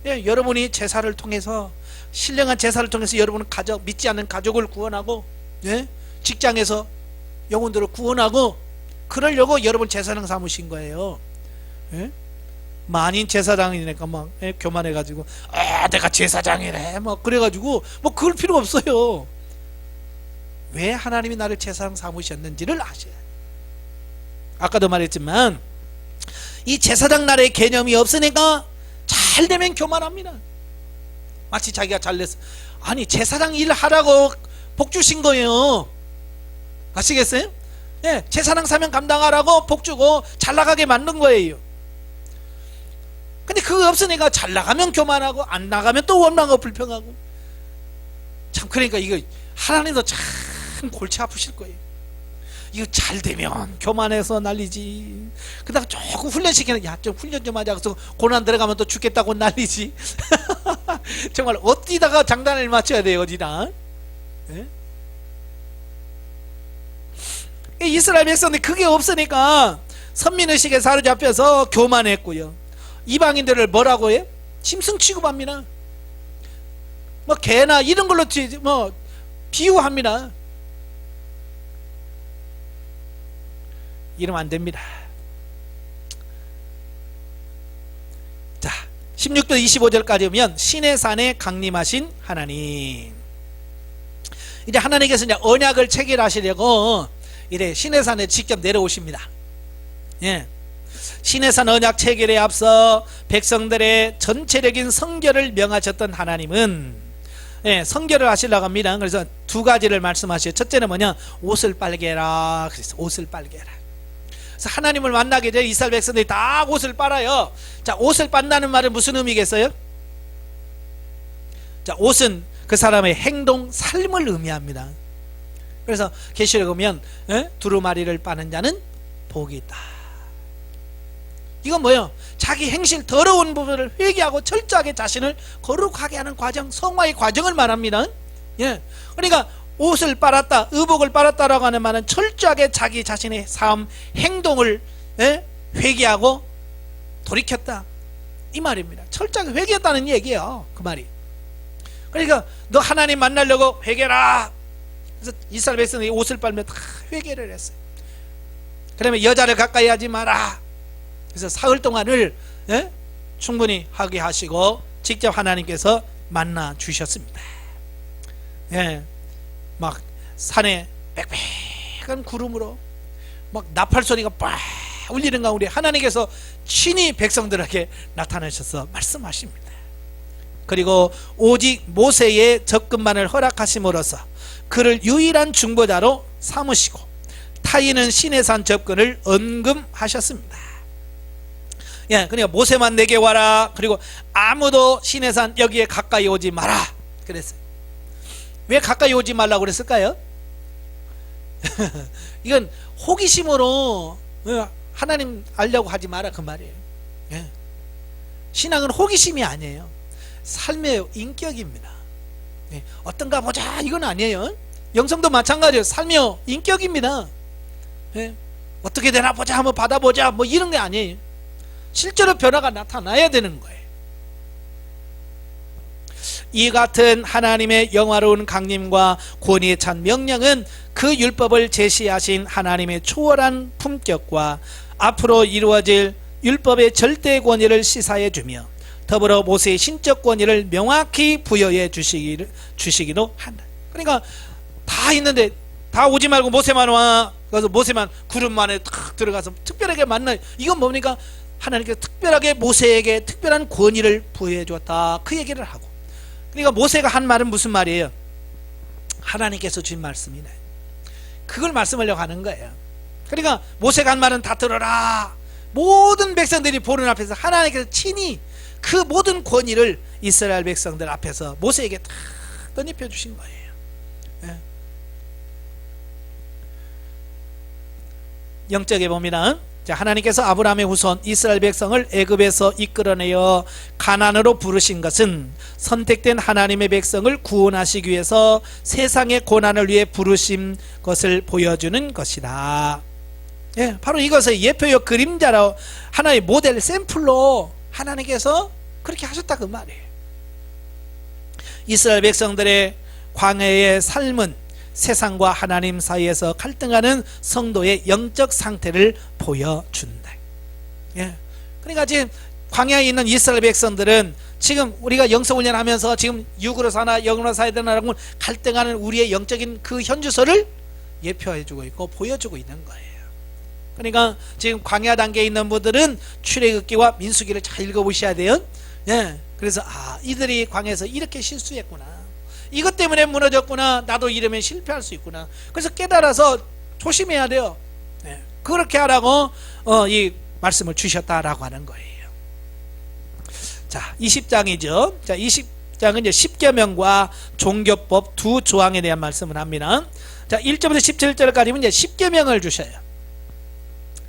Speaker 1: 예, 여러분이 제사를 통해서, 신령한 제사를 통해서 여러분은 가족, 믿지 않는 가족을 구원하고, 예? 직장에서 영혼들을 구원하고, 그러려고 여러분 제사장 삼으신 거예요. 예? 만인 제사장이니까 막 교만해가지고 내가 제사장이래 막 그래가지고 뭐 그럴 필요가 없어요. 왜 하나님이 나를 제사장 삼으셨는지를 아셔야 해요. 아까도 말했지만 이 제사장 나라의 개념이 없으니까 잘 되면 교만합니다. 마치 자기가 잘됐어. 아니 제사장 일 하라고 복 주신 거예요. 아시겠어요? 예, 제사장 사명 감당하라고 복 주고 잘 나가게 만든 거예요. 근데 그거 없으니까 잘 나가면 교만하고 안 나가면 또 원망하고 불평하고. 참, 그러니까 이거 하나님도 참 골치 아프실 거예요. 이거 잘 되면 교만해서 난리지. 그다가 조금 훈련시키는, 야, 좀 훈련 좀 하자. 그래서 고난 들어가면 또 죽겠다고 난리지. 정말 어디다가 장단을 맞춰야 돼요, 어디다. 예? 이스라엘 백성들이 그게 없으니까 선민의식에 사로잡혀서 교만했고요. 이방인들을 뭐라고 해요? 짐승 취급합니다. 뭐 개나 이런 걸로 뭐 비유합니다. 이러면 안 됩니다. 자, 16절 25절까지 오면 신의 산에 강림하신 하나님. 이제 하나님께서 이제 언약을 체결하시려고 이래 신의 산에 직접 내려오십니다. 예. 신의 산 언약 체결에 앞서 백성들의 전체적인 성결을 명하셨던 하나님은 예, 성결을 하시려고 합니다. 그래서 두 가지를 말씀하시죠. 첫째는 뭐냐, 옷을 빨게 해라. 그래서 옷을 빨게 해라. 그래서 하나님을 만나게 돼 이스라엘 백성들이 다 옷을 빨아요. 자, 옷을 빤다는 말은 무슨 의미겠어요? 자, 옷은 그 사람의 행동, 삶을 의미합니다. 그래서 계시록에 보면 두루마리를 빠는 자는 복이 있다. 이건 뭐예요? 자기 행실 더러운 부분을 회개하고 철저하게 자신을 거룩하게 하는 과정, 성화의 과정을 말합니다. 예, 그러니까 옷을 빨았다, 의복을 빨았다라고 하는 말은 철저하게 자기 자신의 삶, 행동을 회개하고 돌이켰다, 이 말입니다. 철저하게 회개했다는 얘기예요, 그 말이. 그러니까 너 하나님 만나려고 회개라. 그래서 이스라엘 백성들이 옷을 빨며 다 회개를 했어요. 그러면 여자를 가까이 하지 마라. 그래서 사흘 동안을 충분히 하게 하시고 직접 하나님께서 만나 주셨습니다. 예, 막 산에 빽빽한 구름으로 막 나팔 소리가 빡 울리는 가운데 하나님께서 친히 백성들에게 나타나셔서 말씀하십니다. 그리고 오직 모세의 접근만을 허락하심으로써 그를 유일한 중보자로 삼으시고 타인은 시내산 접근을 언금하셨습니다. 예, 그러니까 모세만 내게 와라. 그리고 아무도 시내산 여기에 가까이 오지 마라 그랬어요. 왜 가까이 오지 말라고 그랬을까요? 이건 호기심으로 하나님 알려고 하지 마라 그 말이에요. 예. 신앙은 호기심이 아니에요. 삶의 인격입니다. 예. 어떤가 보자 이건 아니에요. 영성도 마찬가지예요. 삶의 인격입니다. 예. 어떻게 되나 보자, 한번 받아보자, 뭐 이런 게 아니에요. 실제로 변화가 나타나야 되는 거예요. 이 같은 하나님의 영화로운 강림과 권위에 찬 명령은 그 율법을 제시하신 하나님의 초월한 품격과 앞으로 이루어질 율법의 절대 권위를 시사해 주며 더불어 모세의 신적 권위를 명확히 부여해 주시기도 한다. 그러니까 다 있는데 다 오지 말고 모세만 와. 그래서 모세만 구름 안에 탁 들어가서 특별하게 만나. 이건 뭡니까? 하나님께서 특별하게 모세에게 특별한 권위를 부여해 주었다, 그 얘기를 하고. 그러니까 모세가 한 말은 무슨 말이에요? 하나님께서 주신 말씀이네. 그걸 말씀하려고 하는 거예요. 그러니까 모세가 한 말은 다 들어라. 모든 백성들이 보는 앞에서 하나님께서 친히 그 모든 권위를 이스라엘 백성들 앞에서 모세에게 다 덧입혀 주신 거예요. 예. 영적에 보면 자, 하나님께서 아브라함의 후손 이스라엘 백성을 애굽에서 이끌어내어 가나안으로 부르신 것은 선택된 하나님의 백성을 구원하시기 위해서 세상의 고난을 위해 부르신 것을 보여주는 것이다. 예, 바로 이것을 예표요 그림자로 하나의 모델 샘플로 하나님께서 그렇게 하셨다 그 말이에요. 이스라엘 백성들의 광야의 삶은 세상과 하나님 사이에서 갈등하는 성도의 영적 상태를 보여준다. 예. 그러니까 지금 광야에 있는 이스라엘 백성들은 지금 우리가 영성훈련 하면서 지금 육으로 사나 영으로 살아야 되나라고 갈등하는 우리의 영적인 그 현주소를 예표해주고 있고 보여주고 있는 거예요. 그러니까 지금 광야 단계에 있는 분들은 출애굽기와 민수기를 잘 읽어보셔야 돼요. 예. 그래서 이들이 광야에서 이렇게 실수했구나, 이것 때문에 무너졌구나, 나도 이러면 실패할 수 있구나, 그래서 깨달아서 조심해야 돼요. 네. 그렇게 하라고 이 말씀을 주셨다라고 하는 거예요. 자, 20장이죠. 자, 20장은 이제 십계명과 종교법 두 조항에 대한 말씀을 합니다. 자, 1절부터 17절까지는 이제 십계명을 주셔요.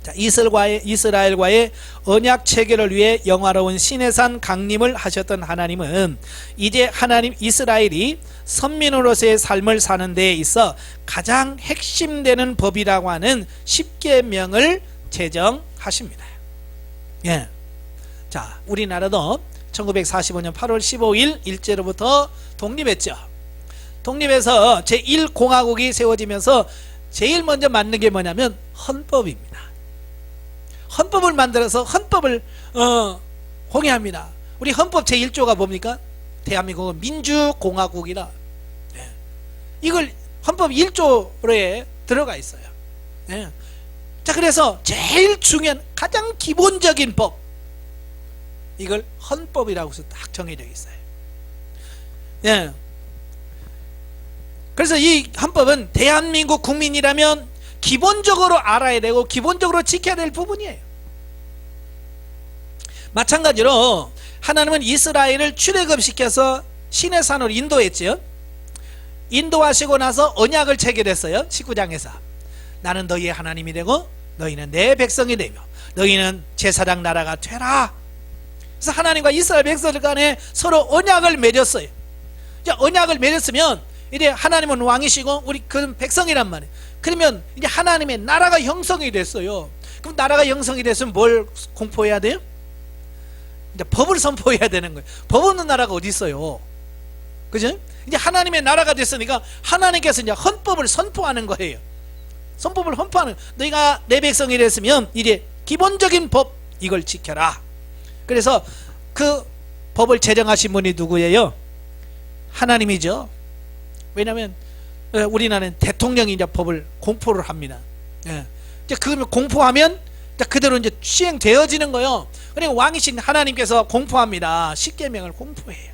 Speaker 1: 자, 이스라엘과의 언약 체결을 위해 영화로운 시내산 강림을 하셨던 하나님은 이제 이스라엘이 선민으로서의 삶을 사는 데에 있어 가장 핵심되는 법이라고 하는 십계명을 제정하십니다. 예. 자, 우리나라도 1945년 8월 15일 일제로부터 독립했죠. 독립해서 제1공화국이 세워지면서 제일 먼저 만든 게 뭐냐면 헌법입니다. 헌법을 만들어서 헌법을 공개합니다. 우리 헌법 제1조가 뭡니까? 대한민국은 민주공화국이라. 네. 이걸 헌법 1조에 들어가 있어요. 네. 자, 그래서 제일 중요한 가장 기본적인 법, 이걸 헌법이라고 해서 딱 정해져 있어요. 네. 그래서 이 헌법은 대한민국 국민이라면 기본적으로 알아야 되고 기본적으로 지켜야 될 부분이에요. 마찬가지로 하나님은 이스라엘을 출애굽시켜서 시내산으로 인도했지요. 인도하시고 나서 언약을 체결했어요. 19장에서 나는 너희의 하나님이 되고 너희는 내 백성이 되며 너희는 제사장 나라가 되라. 그래서 하나님과 이스라엘 백성들 간에 서로 언약을 맺었어요. 이제 언약을 맺었으면 이제 하나님은 왕이시고 우리 그 백성이란 말이에요. 그러면 이제 하나님의 나라가 형성이 됐어요. 그럼 나라가 형성이 됐으면 뭘 공포해야 돼요? 이제 법을 선포해야 되는 거예요. 법 없는 나라가 어디 있어요? 그죠? 이제 하나님의 나라가 됐으니까 하나님께서 이제 헌법을 선포하는 거예요. 헌법을 헌포하는, 너희가 내 백성이 됐으면 이제 기본적인 법 이걸 지켜라. 그래서 그 법을 제정하신 분이 누구예요? 하나님이죠. 왜냐하면 우리나라는 대통령이 이제 법을 공포를 합니다. 이제 그걸 공포하면 그대로 이제 시행되어지는 거예요. 그러니까 왕이신 하나님께서 공포합니다. 십계명을 공포해요.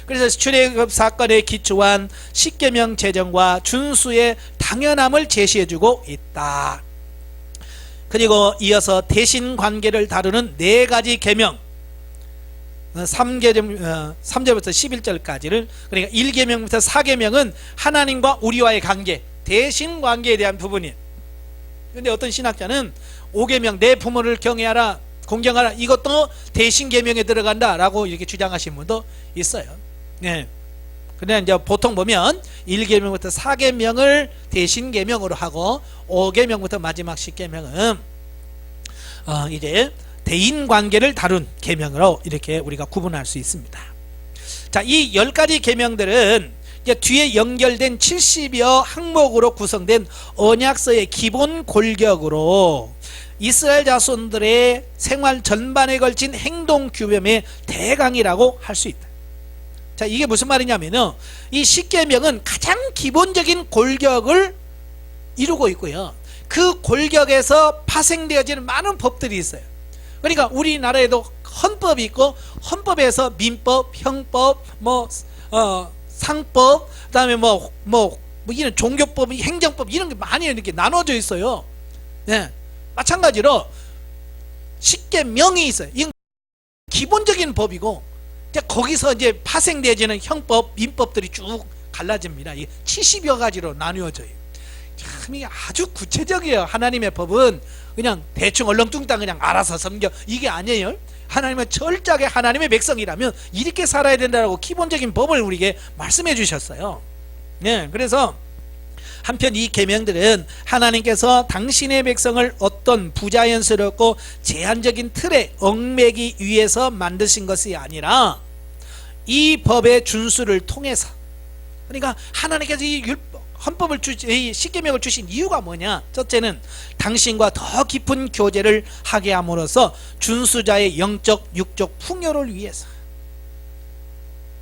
Speaker 1: 그래서 출애굽 사건에 기초한 십계명 제정과 준수의 당연함을 제시해주고 있다. 그리고 이어서 대신 관계를 다루는 네 가지 계명, 3절부터 11절까지를, 그러니까 1계명부터 4계명은 하나님과 우리와의 관계, 대신 관계에 대한 부분이에요. 근데 어떤 신학자는 5계명 내 부모를 경외하라, 공경하라, 이것도 대신 계명에 들어간다 라고 이렇게 주장하시는 분도 있어요. 네. 근데 이제 보통 보면 1계명부터 4계명을 대신 계명으로 하고 5계명부터 마지막 10계명은 이제 대인 관계를 다룬 계명으로 이렇게 우리가 구분할 수 있습니다. 자, 이 10가지 계명들은 이제 뒤에 연결된 70여 항목으로 구성된 언약서의 기본 골격으로 이스라엘 자손들의 생활 전반에 걸친 행동 규범의 대강이라고 할 수 있다. 자, 이게 무슨 말이냐면요, 이 십계명은 가장 기본적인 골격을 이루고 있고요, 그 골격에서 파생되어지는 많은 법들이 있어요. 그러니까 우리나라에도 헌법이 있고, 헌법에서 민법, 형법, 상법, 그다음에 이런 종교법, 행정법, 이런 게 많이 이렇게 나눠져 있어요. 네. 마찬가지로 십계명이 있어요. 이건 기본적인 법이고, 거기서 이제 파생되어지는 형법, 민법들이 쭉 갈라집니다. 70여 가지로 나누어져요. 참 이게 아주 구체적이에요. 하나님의 법은 그냥 대충 얼렁뚱땅 그냥 알아서 섬겨, 이게 아니에요. 하나님은 철저하게 하나님의 백성이라면 이렇게 살아야 된다고 기본적인 법을 우리에게 말씀해 주셨어요. 네, 그래서 한편 이 계명들은 하나님께서 당신의 백성을 어떤 부자연스럽고 제한적인 틀에 얽매기 위해서 만드신 것이 아니라 이 법의 준수를 통해서, 그러니까 하나님께서 이 헌법을 이 십계명을 주신 이유가 뭐냐? 첫째는 당신과 더 깊은 교제를 하게 함으로써 준수자의 영적 육적 풍요를 위해서.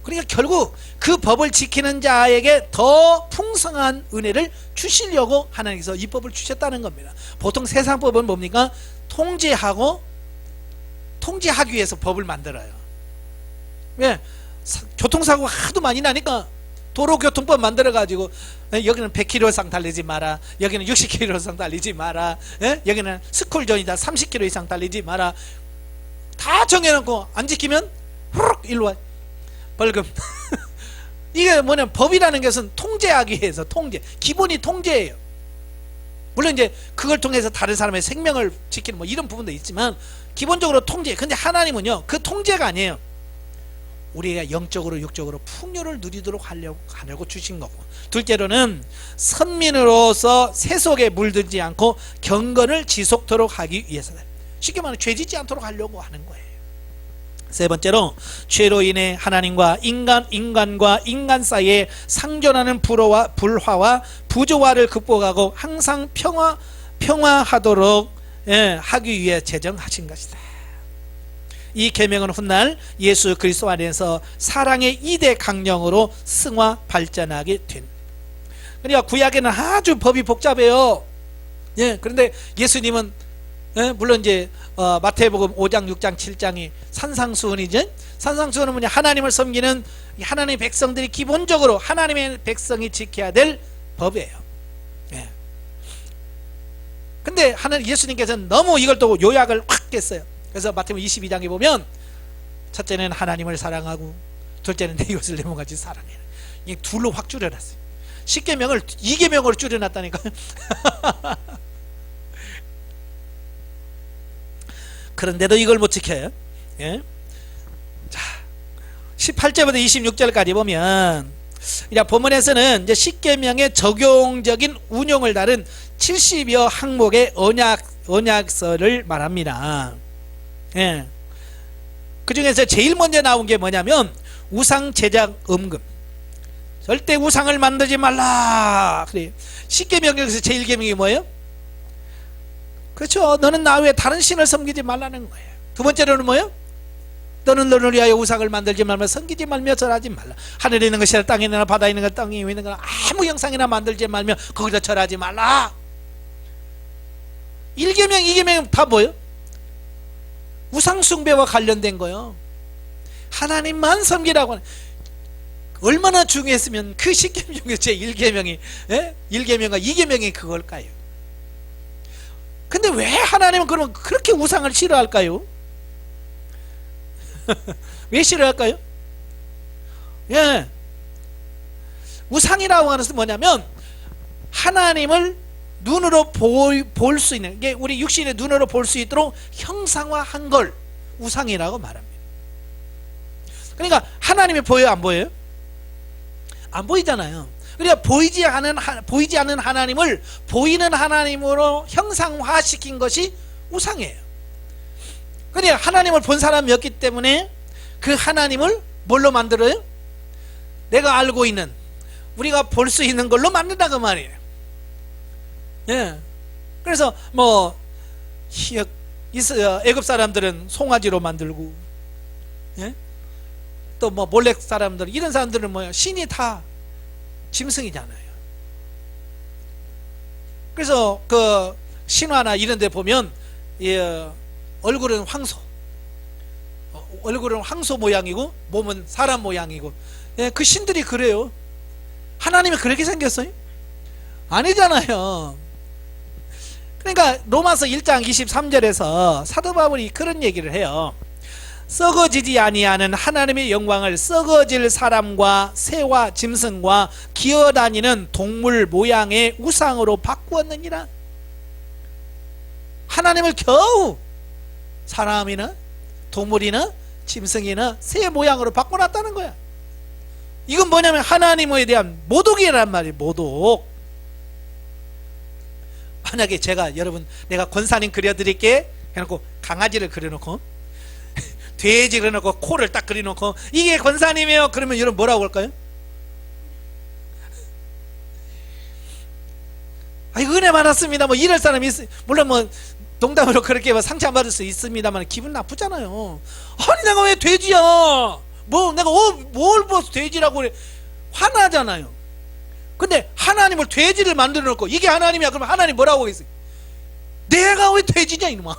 Speaker 1: 그러니까 결국 그 법을 지키는 자에게 더 풍성한 은혜를 주시려고 하나님께서 이 법을 주셨다는 겁니다. 보통 세상법은 뭡니까? 통제하기 위해서 법을 만들어요. 왜? 교통사고가 하도 많이 나니까 도로교통법 만들어가지고 여기는 100km 이상 달리지 마라, 여기는 60km 이상 달리지 마라, 여기는 스쿨존이다, 30km 이상 달리지 마라, 다 정해놓고 안 지키면 후룩 일로 와, 벌금. 이게 뭐냐면 법이라는 것은 통제하기 위해서, 기본이 통제예요. 물론 이제 그걸 통해서 다른 사람의 생명을 지키는 이런 부분도 있지만 기본적으로 통제. 근데 하나님은요, 그 통제가 아니에요. 우리가 영적으로 육적으로 풍요를 누리도록 하려고 주신 거고, 둘째로는 선민으로서 세속에 물들지 않고 경건을 지속토록 하기 위해서다. 쉽게 말하면 죄짓지 않도록 하려고 하는 거예요. 세 번째로 죄로 인해 하나님과 인간과 인간 사이에 상존하는 불화와 부조화를 극복하고 항상 평화하도록 하기 위해 제정하신 것이다. 이 계명은 훗날 예수 그리스도 안에서 사랑의 2대 강령으로 승화 발전하게 된. 그러니까 구약에는 아주 법이 복잡해요. 그런데 예수님은 물론 이제 마태복음 5장, 6장, 7장이 산상수훈이죠. 산상수훈은 뭐냐? 하나님을 섬기는 하나님의 백성들이 기본적으로 하나님의 백성이 지켜야 될 법이에요. 예. 근데 하나님 예수님께서는 너무 이걸 또 요약을 확 했어요. 그래서 마태복음 22장에 보면 첫째는 하나님을 사랑하고 둘째는 내 이웃을 내 몸같이 사랑해라. 이 둘로 확 줄여놨어요. 10계명을 2계명으로 줄여놨다니까요. 그런데도 이걸 못 지켜요. 예? 자, 18절부터 26절까지 보면 이제 본문에서는 이제 10계명의 적용적인 운용을 다룬 70여 항목의 언약서를 말합니다. 예. 그 중에서 제일 먼저 나온 게 뭐냐면 우상 제작 음금. 절대 우상을 만들지 말라. 그래. 10계명 중에서 제일 계명이 뭐예요? 그렇죠. 너는 나 외에 다른 신을 섬기지 말라는 거예요. 두 번째로는 뭐예요? 너는 너를 위하여 우상을 만들지 말며 섬기지 말며 절하지 말라. 하늘에 있는 것이나 땅에 있는 것 바다에 있는 것 땅에 있는 것 아무 형상이나 만들지 말며 거기다 절하지 말라. 1계명 2계명 다 뭐예요? 우상 숭배와 관련된 거예요. 하나님만 섬기라고 하는. 얼마나 중요했으면 그 10계명 중에 제 1계명이 1계명과 2계명이 그걸까요? 근데 왜 하나님은 그러면 그렇게 우상을 싫어할까요? 왜 싫어할까요? 예. 우상이라고 하는 것은 뭐냐면 하나님을 눈으로 볼 수 있는 게 우리 육신의 눈으로 볼 수 있도록 형상화한 걸 우상이라고 말합니다. 그러니까 하나님이 보여요, 안 보여요? 안 보이잖아요. 그러니까 보이지 않는 하나님을 보이는 하나님으로 형상화시킨 것이 우상이에요. 그러니까 하나님을 본 사람이 없기 때문에 그 하나님을 뭘로 만들어요? 내가 알고 있는 우리가 볼 수 있는 걸로 만든다 그 말이에요. 예. 그래서 뭐 애굽 사람들은 송아지로 만들고, 예? 또 뭐 몰렉 사람들 이런 사람들은 뭐야? 신이 다 짐승이잖아요. 그래서 그 신화나 이런 데 보면 얼굴은 황소, 얼굴은 황소 모양이고 몸은 사람 모양이고, 그 신들이 그래요. 하나님이 그렇게 생겼어요? 아니잖아요. 그러니까 로마서 1장 23절에서 사도 바울이 그런 얘기를 해요. 썩어지지 아니하는 하나님의 영광을 썩어질 사람과 새와 짐승과 기어다니는 동물 모양의 우상으로 바꾸었느니라. 하나님을 겨우 사람이나 동물이나 짐승이나 새 모양으로 바꿔놨다는 거야. 이건 뭐냐면 하나님에 대한 모독이란 말이에요. 모독. 만약에 여러분 내가 권사님 그려드릴게 해놓고 강아지를 그려놓고 돼지 그려놓고 코를 딱 그려놓고 이게 권사님이에요 그러면 여러분 뭐라고 할까요? 은혜 많았습니다 뭐 이럴 사람이 물론 뭐 농담으로 그렇게 뭐 상처 안 받을 수 있습니다만 기분 나쁘잖아요. 아니 내가 왜 돼지야, 뭐 내가 뭘 봐서 돼지라고 그래, 화나잖아요. 근데 하나님을 돼지를 만들어 놓고 이게 하나님이야 그러면 하나님 뭐라고 하겠어요? 내가 왜 돼지냐 이놈아.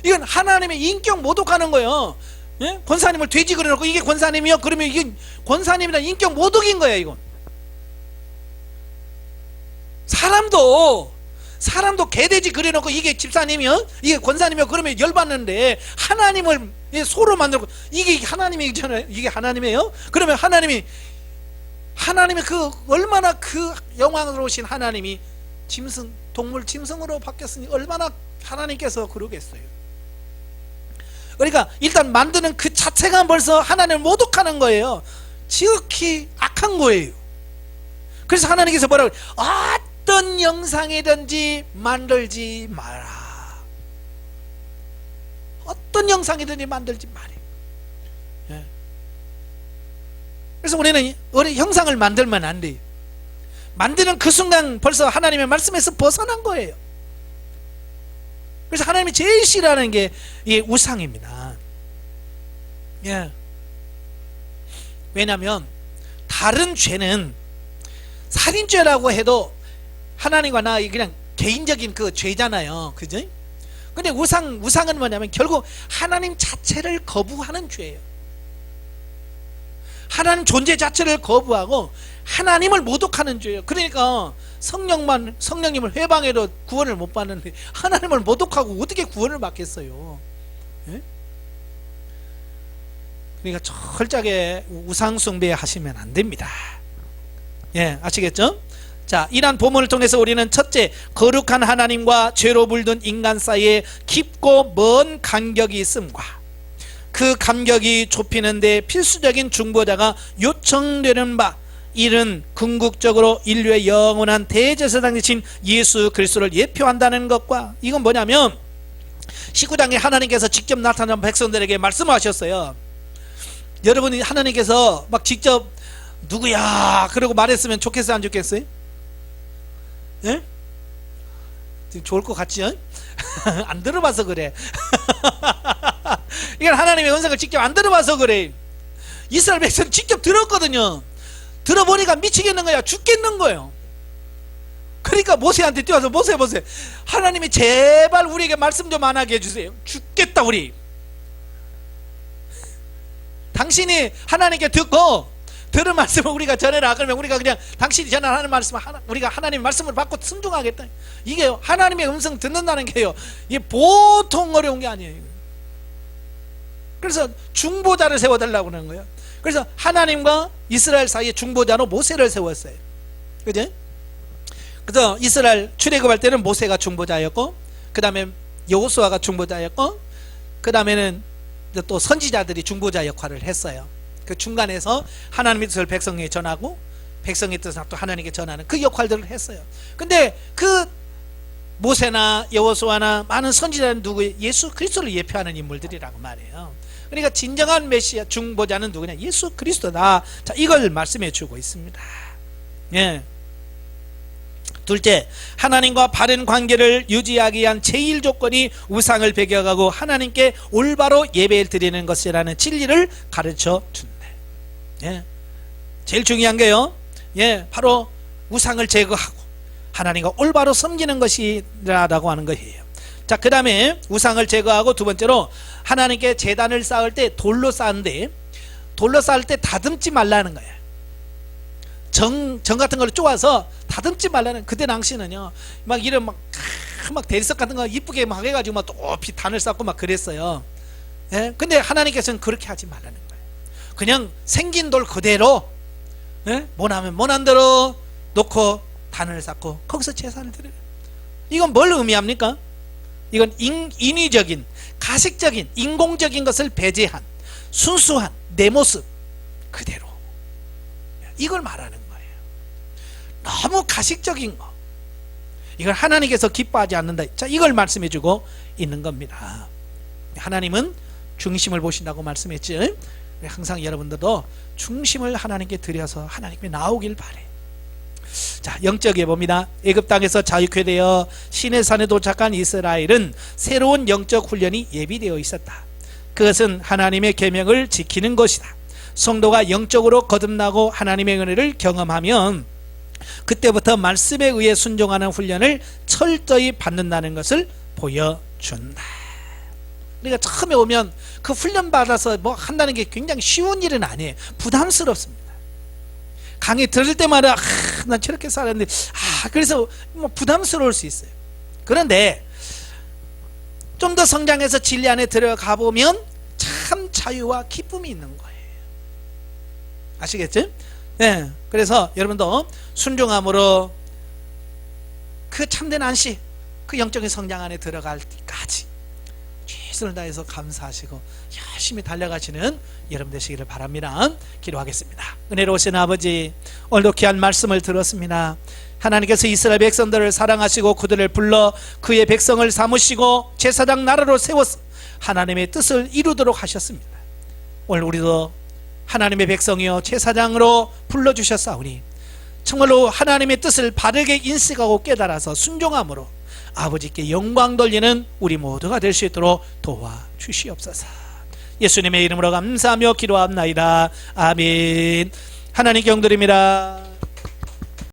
Speaker 1: 이건 하나님의 인격 모독하는 거예요. 예? 권사님을 돼지 그려 놓고 이게 권사님이요 그러면 이게 권사님이란 인격 모독인 거예요. 이건 사람도 개돼지 그려 놓고 이게 집사님이요 이게 권사님이요 그러면 열받는데 하나님을 소로 만들고 이게 하나님이잖아요. 이게 하나님이에요. 그러면 하나님이 그 얼마나 그 영광스러우신 하나님이 짐승, 동물 짐승으로 바뀌었으니 얼마나 하나님께서 그러겠어요. 그러니까 일단 만드는 그 자체가 벌써 하나님을 모독하는 거예요. 지극히 악한 거예요. 그래서 하나님께서 뭐라고 해요? 어떤 영상이든지 만들지 마라. 어떤 영상이든지 만들지 마라. 예. 그래서 우리는 형상을 만들면 안 돼요. 만드는 그 순간 벌써 하나님의 말씀에서 벗어난 거예요. 그래서 하나님이 제일 싫어하는 게 이 우상입니다. 예. 왜냐하면 다른 죄는 살인죄라고 해도 하나님과 나 그냥 개인적인 그 죄잖아요. 그죠? 근데 우상은 뭐냐면 결국 하나님 자체를 거부하는 죄예요. 하나님 존재 자체를 거부하고 하나님을 모독하는 죄예요. 그러니까 성령님을 회방해도 구원을 못 받는데 하나님을 모독하고 어떻게 구원을 받겠어요? 예? 그러니까 철저하게 우상 숭배하시면 안 됩니다. 예, 아시겠죠? 자, 이러한 본문을 통해서 우리는 첫째, 거룩한 하나님과 죄로 물든 인간 사이에 깊고 먼 간격이 있음과 그 간격이 좁히는데 필수적인 중보자가 요청되는 바, 이는 궁극적으로 인류의 영원한 대제사장 되신 예수 그리스도를 예표한다는 것과, 이건 뭐냐면 19장에 하나님께서 직접 나타난 백성들에게 말씀하셨어요. 여러분이 하나님께서 막 직접 누구야 그러고 말했으면 좋겠어요, 안 좋겠어요? 예? 좋을 것 같지요? 안 들어봐서 그래. 이건 하나님의 음성을 직접 안 들어봐서 그래. 이스라엘 백성은 직접 들었거든요. 들어보니까 미치겠는 거야. 죽겠는 거예요. 그러니까 모세한테 뛰어서 모세 하나님이 제발 우리에게 말씀 좀 안 하게 해주세요. 죽겠다 우리. 당신이 하나님께 듣고 들은 말씀을 우리가 전해라. 그러면 우리가 그냥 당신이 전하는 말씀 우리가 하나님의 말씀을 받고 순종하겠다. 이게 하나님의 음성 듣는다는 게요, 이게 보통 어려운 게 아니에요. 그래서 중보자를 세워달라고 하는 거예요. 그래서 하나님과 이스라엘 사이에 중보자로 모세를 세웠어요. 그죠? 그래서 이스라엘 출애굽할 때는 모세가 중보자였고, 그 다음에 여호수아가 중보자였고, 그 다음에는 또 선지자들이 중보자 역할을 했어요. 그 중간에서 하나님의 뜻을 백성에게 전하고 백성의 뜻을 또 하나님께 전하는 그 역할들을 했어요. 근데 그 모세나 여호수아나 많은 선지자는 누구예요? 예수 그리스도를 예표하는 인물들이라고 말해요. 그러니까 진정한 메시아 중보자는 누구냐? 예수 그리스도다. 자, 이걸 말씀해 주고 있습니다. 예. 둘째, 하나님과 바른 관계를 유지하기 위한 제일 조건이 우상을 배격하고 하나님께 올바로 예배를 드리는 것이라는 진리를 가르쳐 준다. 예. 제일 중요한 게요, 예, 바로 우상을 제거하고 하나님과 올바로 섬기는 것이라고 하는 것이에요. 자, 그 다음에 우상을 제거하고 두 번째로 하나님께 제단을 쌓을 때 돌로 쌓는데, 돌로 쌓을 때 다듬지 말라는 거예요. 정 같은 걸 쪼아서 다듬지 말라는. 그때 당시는요 막 이런 막 대리석 같은 거 이쁘게 막 해가지고 막 높이 단을 쌓고 막 그랬어요. 예? 근데 하나님께서는 그렇게 하지 말라는 거예요. 그냥 생긴 돌 그대로, 예? 못하면 못한 대로 놓고 단을 쌓고 거기서 제사를 드려요. 이건 뭘 의미합니까? 이건 인위적인, 가식적인, 인공적인 것을 배제한 순수한 내 모습 그대로, 이걸 말하는 거예요. 너무 가식적인 거, 이걸 하나님께서 기뻐하지 않는다. 자, 이걸 말씀해 주고 있는 겁니다. 하나님은 중심을 보신다고 말씀했죠. 항상 여러분들도 중심을 하나님께 드려서 하나님께 나오길 바래. 자, 영적에 봅니다. 애굽 땅에서 자유케 되어 시내산에 도착한 이스라엘은 새로운 영적 훈련이 예비되어 있었다. 그것은 하나님의 계명을 지키는 것이다. 성도가 영적으로 거듭나고 하나님의 은혜를 경험하면 그때부터 말씀에 의해 순종하는 훈련을 철저히 받는다는 것을 보여준다. 그러니까 처음에 오면 그 훈련 받아서 뭐 한다는 게 굉장히 쉬운 일은 아니에요. 부담스럽습니다. 강의 들을 때마다 난 저렇게 살았는데 그래서 뭐 부담스러울 수 있어요. 그런데 좀 더 성장해서 진리 안에 들어가 보면 참 자유와 기쁨이 있는 거예요. 아시겠죠? 네. 그래서 여러분도 순종함으로 그 참된 안식, 그 영적인 성장 안에 들어갈 때까지 최선을 다해서 감사하시고 열심히 달려가시는 여러분 되시기를 바랍니다. 기도하겠습니다. 은혜로우신 아버지, 오늘도 귀한 말씀을 들었습니다. 하나님께서 이스라엘 백성들을 사랑하시고 그들을 불러 그의 백성을 삼으시고 제사장 나라로 세워서 하나님의 뜻을 이루도록 하셨습니다. 오늘 우리도 하나님의 백성이요 제사장으로 불러주셨사오니 정말로 하나님의 뜻을 바르게 인식하고 깨달아서 순종함으로 아버지께 영광 돌리는 우리 모두가 될 수 있도록 도와주시옵소서. 예수님의 이름으로 감사하며 기도합나이다. 아멘. 하나님 경드립니다.